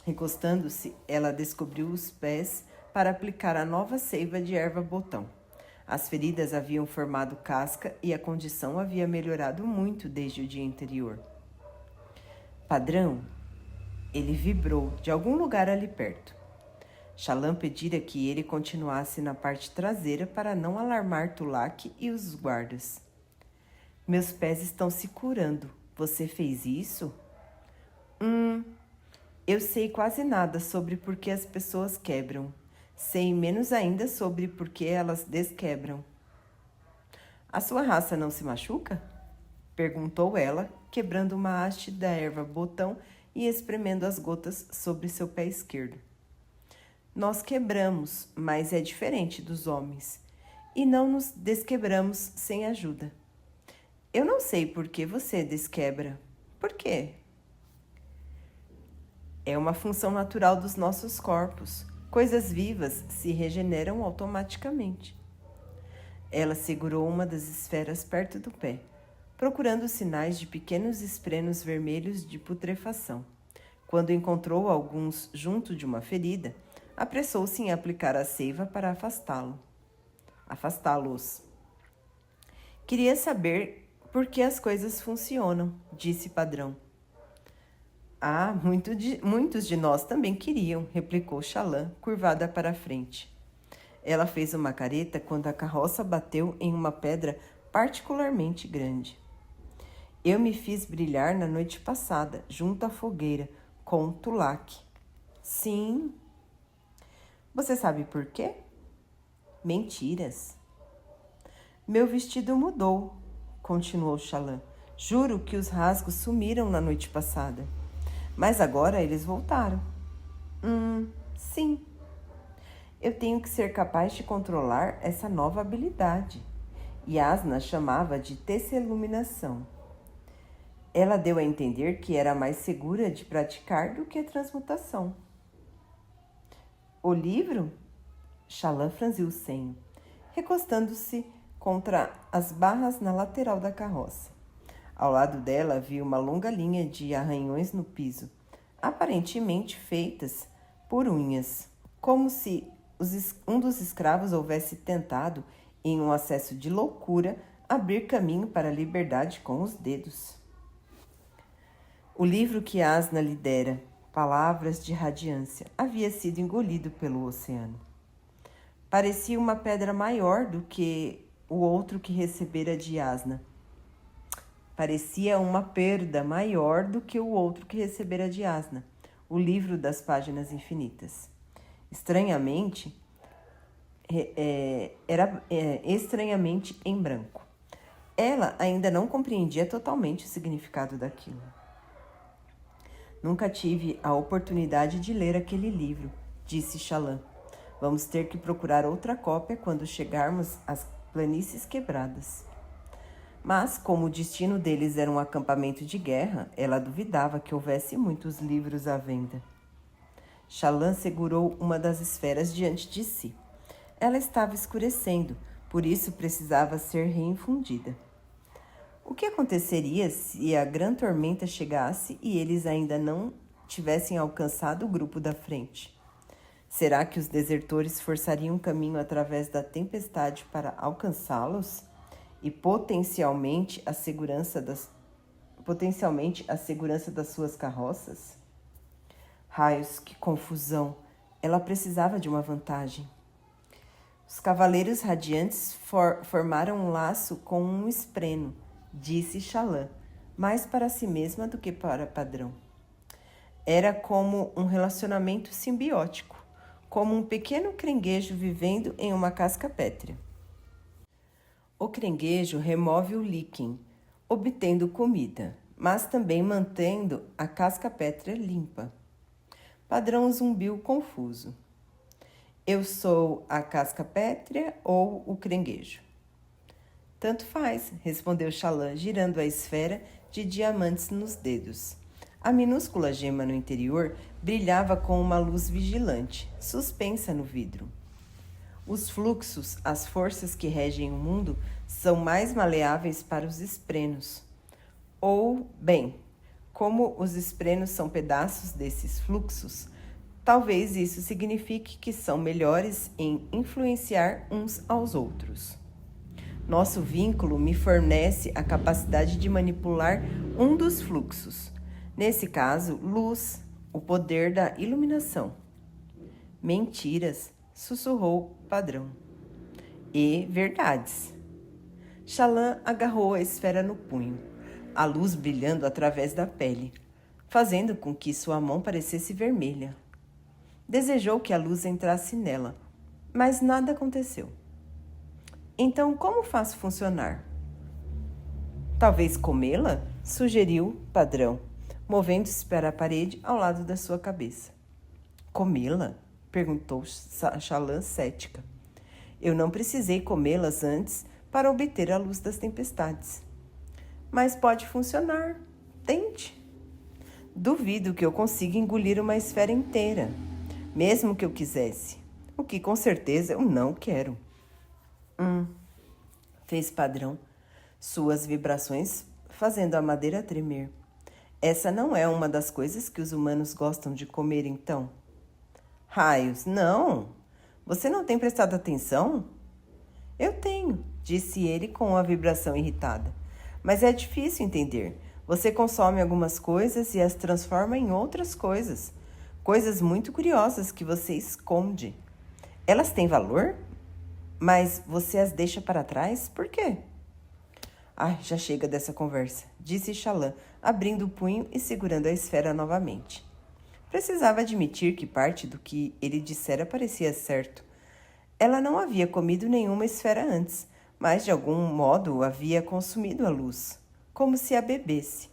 Recostando-se, ela descobriu os pés para aplicar a nova seiva de erva-botão. As feridas haviam formado casca e a condição havia melhorado muito desde o dia anterior. Padrão, ele vibrou de algum lugar ali perto. Xalã pedira que ele continuasse na parte traseira para não alarmar Tulak e os guardas. Meus pés estão se curando. Você fez isso? Eu sei quase nada sobre por que as pessoas quebram. Sei menos ainda sobre por que elas desquebram. A sua raça não se machuca? Perguntou ela, quebrando uma haste da erva-botão e espremendo as gotas sobre seu pé esquerdo. Nós quebramos, mas é diferente dos homens. E não nos desquebramos sem ajuda. Eu não sei por que você desquebra. Por quê? É uma função natural dos nossos corpos. Coisas vivas se regeneram automaticamente. Ela segurou uma das esferas perto do pé, procurando sinais de pequenos esprenos vermelhos de putrefação. Quando encontrou alguns junto de uma ferida, apressou-se em aplicar a seiva para afastá-los. Queria saber por que as coisas funcionam, disse Padrão. Muitos de nós também queriam, replicou Xalã, curvada para a frente. Ela fez uma careta quando a carroça bateu em uma pedra particularmente grande. Eu me fiz brilhar na noite passada, junto à fogueira, com Tulak. Sim. Você sabe por quê? Mentiras. Meu vestido mudou, continuou Xalã. Juro que os rasgos sumiram na noite passada. Mas agora eles voltaram. Sim. Eu tenho que ser capaz de controlar essa nova habilidade. Yasna chamava de tesseluminação. Ela deu a entender que era mais segura de praticar do que a transmutação. O livro? Xalã franziu o senho, recostando-se contra as barras na lateral da carroça. Ao lado dela havia uma longa linha de arranhões no piso, aparentemente feitas por unhas, como se um dos escravos houvesse tentado, em um acesso de loucura, abrir caminho para a liberdade com os dedos. O livro que Yasna lhe dera, Palavras de Radiância, havia sido engolido pelo oceano. Parecia uma pedra maior do que o outro que recebera de Yasna. Parecia uma perda maior do que o outro que recebera de Yasna, o livro das páginas infinitas. Estranhamente, era estranhamente em branco. Ela ainda não compreendia totalmente o significado daquilo. Nunca tive a oportunidade de ler aquele livro, disse Xalã. Vamos ter que procurar outra cópia quando chegarmos às planícies quebradas. Mas, como o destino deles era um acampamento de guerra, ela duvidava que houvesse muitos livros à venda. Xalã segurou uma das esferas diante de si. Ela estava escurecendo, por isso precisava ser reinfundida. O que aconteceria se a grande tormenta chegasse e eles ainda não tivessem alcançado o grupo da frente? Será que os desertores forçariam um caminho através da tempestade para alcançá-los e potencialmente a segurança das suas carroças? Raios, que confusão! Ela precisava de uma vantagem. Os cavaleiros radiantes formaram um laço com um espreno, disse Shallan, mais para si mesma do que para Padrão. Era como um relacionamento simbiótico, como um pequeno caranguejo vivendo em uma casca pétrea. O caranguejo remove o líquen, obtendo comida, mas também mantendo a casca pétrea limpa. Padrão zumbiu confuso. Eu sou a casca pétrea ou o caranguejo? Tanto faz, respondeu Shallan, girando a esfera de diamantes nos dedos. A minúscula gema no interior brilhava com uma luz vigilante, suspensa no vidro. Os fluxos, as forças que regem o mundo, são mais maleáveis para os esprenos. Ou, bem, como os esprenos são pedaços desses fluxos, talvez isso signifique que são melhores em influenciar uns aos outros. Nosso vínculo me fornece a capacidade de manipular um dos fluxos. Nesse caso, luz, o poder da iluminação. Mentiras, sussurrou Padrão. E verdades. Shallan agarrou a esfera no punho, a luz brilhando através da pele, fazendo com que sua mão parecesse vermelha. Desejou que a luz entrasse nela, mas nada aconteceu. Então, como faço funcionar? Talvez comê-la? Sugeriu Padrão, movendo-se para a parede ao lado da sua cabeça. Comê-la? Perguntou Shallan cética. Eu não precisei comê-las antes para obter a luz das tempestades. Mas pode funcionar. Tente. Duvido que eu consiga engolir uma esfera inteira, mesmo que eu quisesse, o que com certeza eu não quero. Fez Padrão, suas vibrações fazendo a madeira tremer. Essa não é uma das coisas que os humanos gostam de comer, então? Raios, não! Você não tem prestado atenção? Eu tenho, disse ele com uma vibração irritada. Mas é difícil entender. Você consome algumas coisas e as transforma em outras coisas. Coisas muito curiosas que você esconde. Elas têm valor? Mas você as deixa para trás? Por quê? Ai, já chega dessa conversa, disse Shallan, abrindo o punho e segurando a esfera novamente. Precisava admitir que parte do que ele dissera parecia certo. Ela não havia comido nenhuma esfera antes, mas de algum modo havia consumido a luz, como se a bebesse.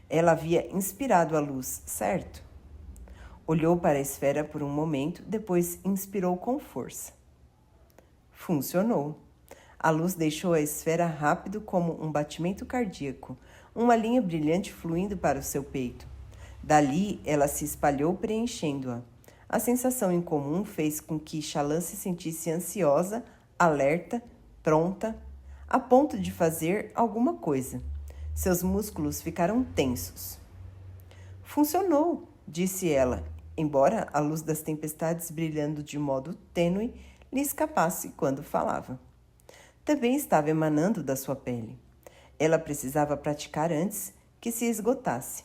Ela havia inspirado a luz, certo? Olhou para a esfera por um momento, depois inspirou com força. Funcionou. A luz deixou a esfera rápido como um batimento cardíaco, uma linha brilhante fluindo para o seu peito. Dali, ela se espalhou preenchendo-a. A sensação incomum fez com que Shallan se sentisse ansiosa, alerta, pronta, a ponto de fazer alguma coisa. Seus músculos ficaram tensos. Funcionou, disse ela, embora a luz das tempestades brilhando de modo tênue lhe escapasse quando falava. Também estava emanando da sua pele. Ela precisava praticar antes que se esgotasse.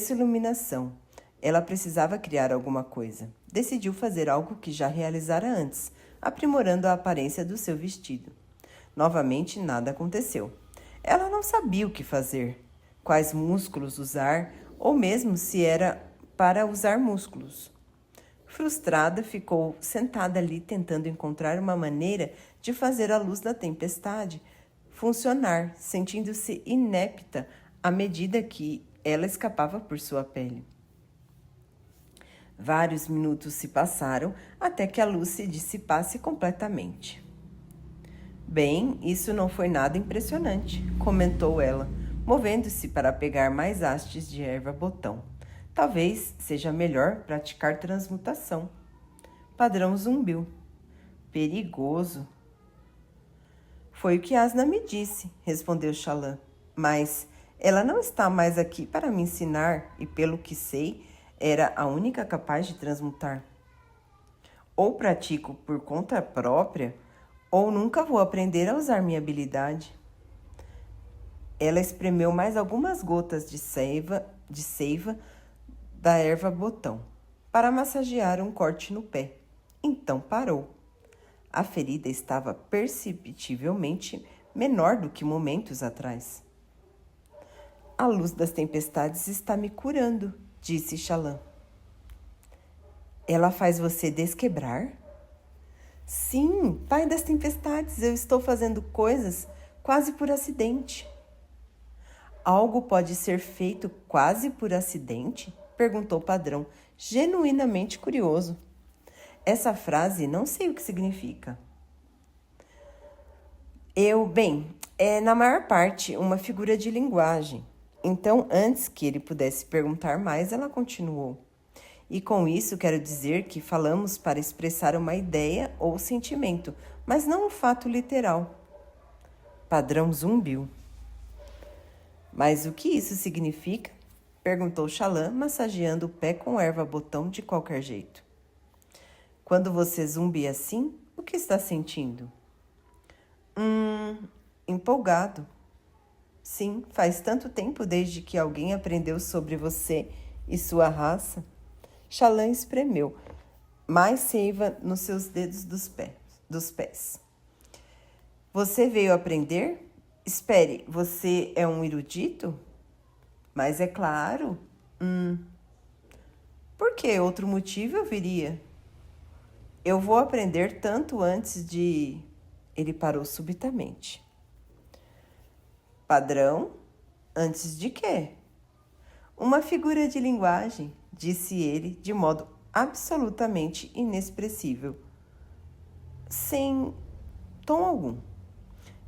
Iluminação. Ela precisava criar alguma coisa. Decidiu fazer algo que já realizara antes, aprimorando a aparência do seu vestido. Novamente, nada aconteceu. Ela não sabia o que fazer, quais músculos usar, ou mesmo se era para usar músculos. Frustrada, ficou sentada ali tentando encontrar uma maneira de fazer a luz da tempestade funcionar, sentindo-se inepta à medida que ela escapava por sua pele. Vários minutos se passaram até que a luz se dissipasse completamente. Bem, isso não foi nada impressionante, comentou ela, movendo-se para pegar mais hastes de erva-botão. Talvez seja melhor praticar transmutação. Padrão zumbiu. Perigoso. Foi o que Asna me disse, respondeu Shallan. Mas ela não está mais aqui para me ensinar e, pelo que sei, era a única capaz de transmutar. Ou pratico por conta própria, ou nunca vou aprender a usar minha habilidade. Ela espremeu mais algumas gotas de seiva da erva botão para massagear um corte no pé. Então parou. A ferida estava perceptivelmente menor do que momentos atrás. A luz das tempestades está me curando, disse Xalã. Ela faz você desquebrar? Sim, pai das tempestades, eu estou fazendo coisas quase por acidente. Algo pode ser feito quase por acidente? Perguntou o padrão, genuinamente curioso. Essa frase não sei o que significa. É na maior parte uma figura de linguagem. Então, antes que ele pudesse perguntar mais, ela continuou. E com isso quero dizer que falamos para expressar uma ideia ou sentimento, mas não um fato literal. Padrão zumbiu. Mas o que isso significa? Perguntou Xalã, massageando o pé com erva botão de qualquer jeito. Quando você zumbi assim, o que está sentindo? Empolgado. Sim, faz tanto tempo desde que alguém aprendeu sobre você e sua raça. Xalã espremeu mais seiva nos seus dedos dos pés. Você veio aprender? Espere, você é um erudito? Mas é claro. Por que outro motivo eu viria? Eu vou aprender tanto antes de... Ele parou subitamente. Padrão? Antes de quê? Uma figura de linguagem, disse ele de modo absolutamente inexpressível, sem tom algum.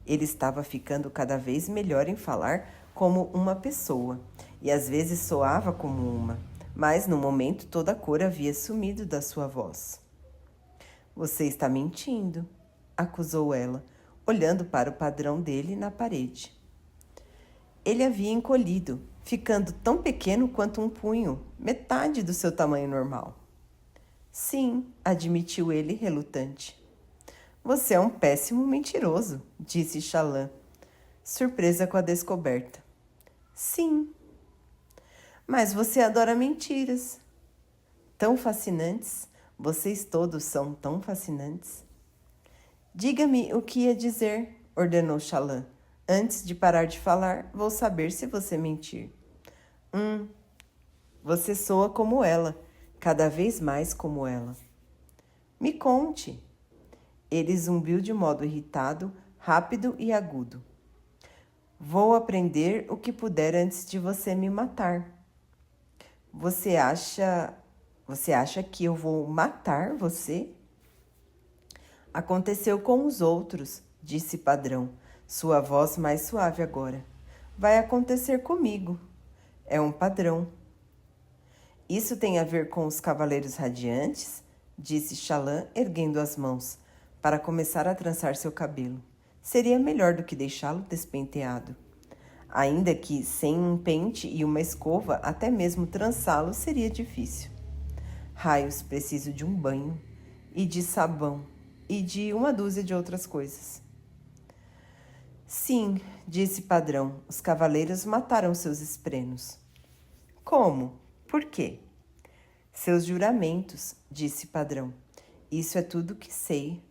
Ele estava ficando cada vez melhor em falar como uma pessoa, e às vezes soava como uma, mas no momento toda a cor havia sumido da sua voz. Você está mentindo, acusou ela, olhando para o padrão dele na parede. Ele havia encolhido, ficando tão pequeno quanto um punho, metade do seu tamanho normal. Sim, admitiu ele relutante. Você é um péssimo mentiroso, disse Xalã, surpresa com a descoberta. Sim. Mas você adora mentiras. Tão fascinantes. Vocês todos são tão fascinantes. Diga-me o que ia dizer, ordenou Xalã. Antes de parar de falar, vou saber se você mentir. Você soa como ela, cada vez mais como ela. Me conte. Ele zumbiu de modo irritado, rápido e agudo. Vou aprender o que puder antes de você me matar. Você acha que eu vou matar você? Aconteceu com os outros, disse Padrão, sua voz mais suave agora. Vai acontecer comigo. É um padrão. Isso tem a ver com os Cavaleiros Radiantes? Disse Xalã, erguendo as mãos, para começar a trançar seu cabelo. Seria melhor do que deixá-lo despenteado. Ainda que sem um pente e uma escova, até mesmo trançá-lo seria difícil. Raios, preciso de um banho, e de sabão, e de uma dúzia de outras coisas. Sim, disse Padrão, os cavaleiros mataram seus esprenos. Como? Por quê? Seus juramentos, disse Padrão. Isso é tudo que sei.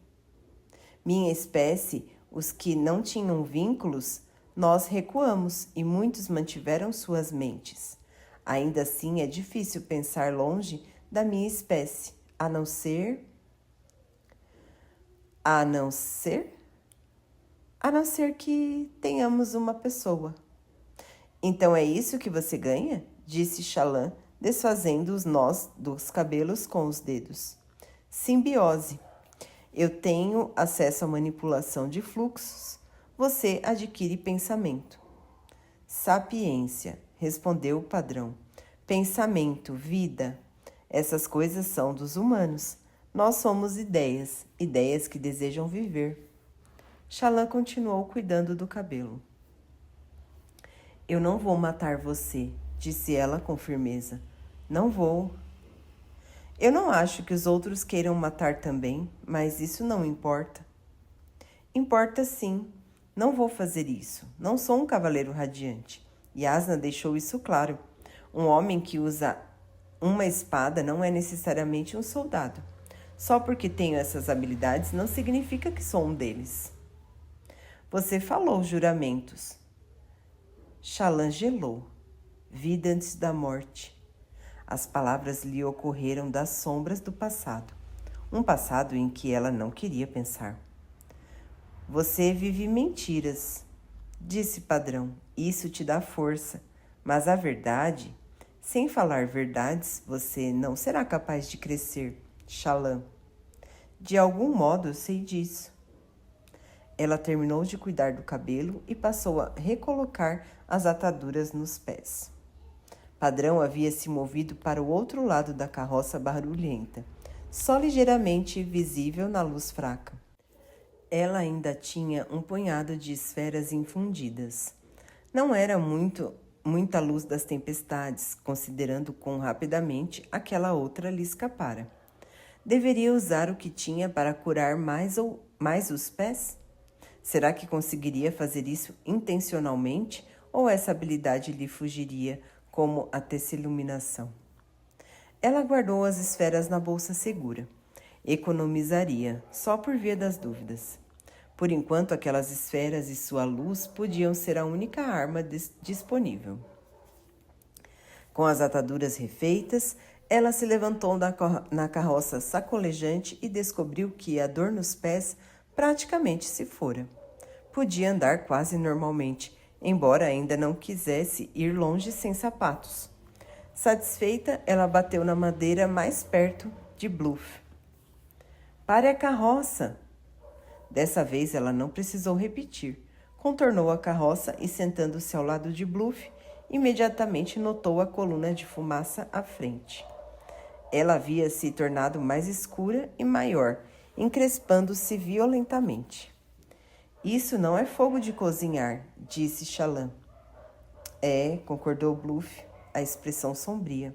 Minha espécie, os que não tinham vínculos, nós recuamos e muitos mantiveram suas mentes. Ainda assim é difícil pensar longe da minha espécie, a não ser que tenhamos uma pessoa. Então é isso que você ganha? Disse Xalã, desfazendo os nós dos cabelos com os dedos. Simbiose. Eu tenho acesso à manipulação de fluxos. Você adquire pensamento. Sapiência, respondeu o Padrão. Pensamento, vida. Essas coisas são dos humanos. Nós somos ideias, ideias que desejam viver. Xalã continuou cuidando do cabelo. Eu não vou matar você, disse ela com firmeza. Não vou. Eu não acho que os outros queiram matar também, mas isso não importa. Importa sim. Não vou fazer isso. Não sou um cavaleiro radiante. Yasna deixou isso claro. Um homem que usa uma espada não é necessariamente um soldado. Só porque tenho essas habilidades não significa que sou um deles. Você falou juramentos. Shallan gelou. Vida antes da morte. As palavras lhe ocorreram das sombras do passado. Um passado em que ela não queria pensar. Você vive mentiras, disse Padrão. Isso te dá força. Mas a verdade, sem falar verdades, você não será capaz de crescer, Shallan. De algum modo eu sei disso. Ela terminou de cuidar do cabelo e passou a recolocar as ataduras nos pés. Padrão havia se movido para o outro lado da carroça barulhenta, só ligeiramente visível na luz fraca. Ela ainda tinha um punhado de esferas infundidas. Não era muita luz das tempestades, considerando quão rapidamente aquela outra lhe escapara. Deveria usar o que tinha para curar mais os pés? Será que conseguiria fazer isso intencionalmente ou essa habilidade lhe fugiria como a teciluminação? Ela guardou as esferas na bolsa segura. Economizaria, só por via das dúvidas. Por enquanto, aquelas esferas e sua luz podiam ser a única arma disponível. Com as ataduras refeitas, ela se levantou na carroça sacolejante e descobriu que a dor nos pés praticamente se fora. Podia andar quase normalmente, embora ainda não quisesse ir longe sem sapatos. Satisfeita, ela bateu na madeira mais perto de Bluff. Pare a carroça! Dessa vez ela não precisou repetir. Contornou a carroça e, sentando-se ao lado de Bluff, imediatamente notou a coluna de fumaça à frente. Ela havia se tornado mais escura e maior, encrespando-se violentamente. Isso não é fogo de cozinhar, disse Shallan. É, concordou Bluff, a expressão sombria.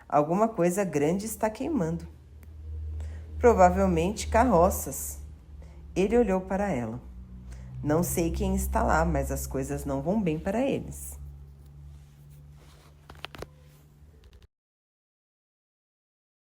Alguma coisa grande está queimando. Provavelmente carroças. Ele olhou para ela. Não sei quem está lá, mas as coisas não vão bem para eles.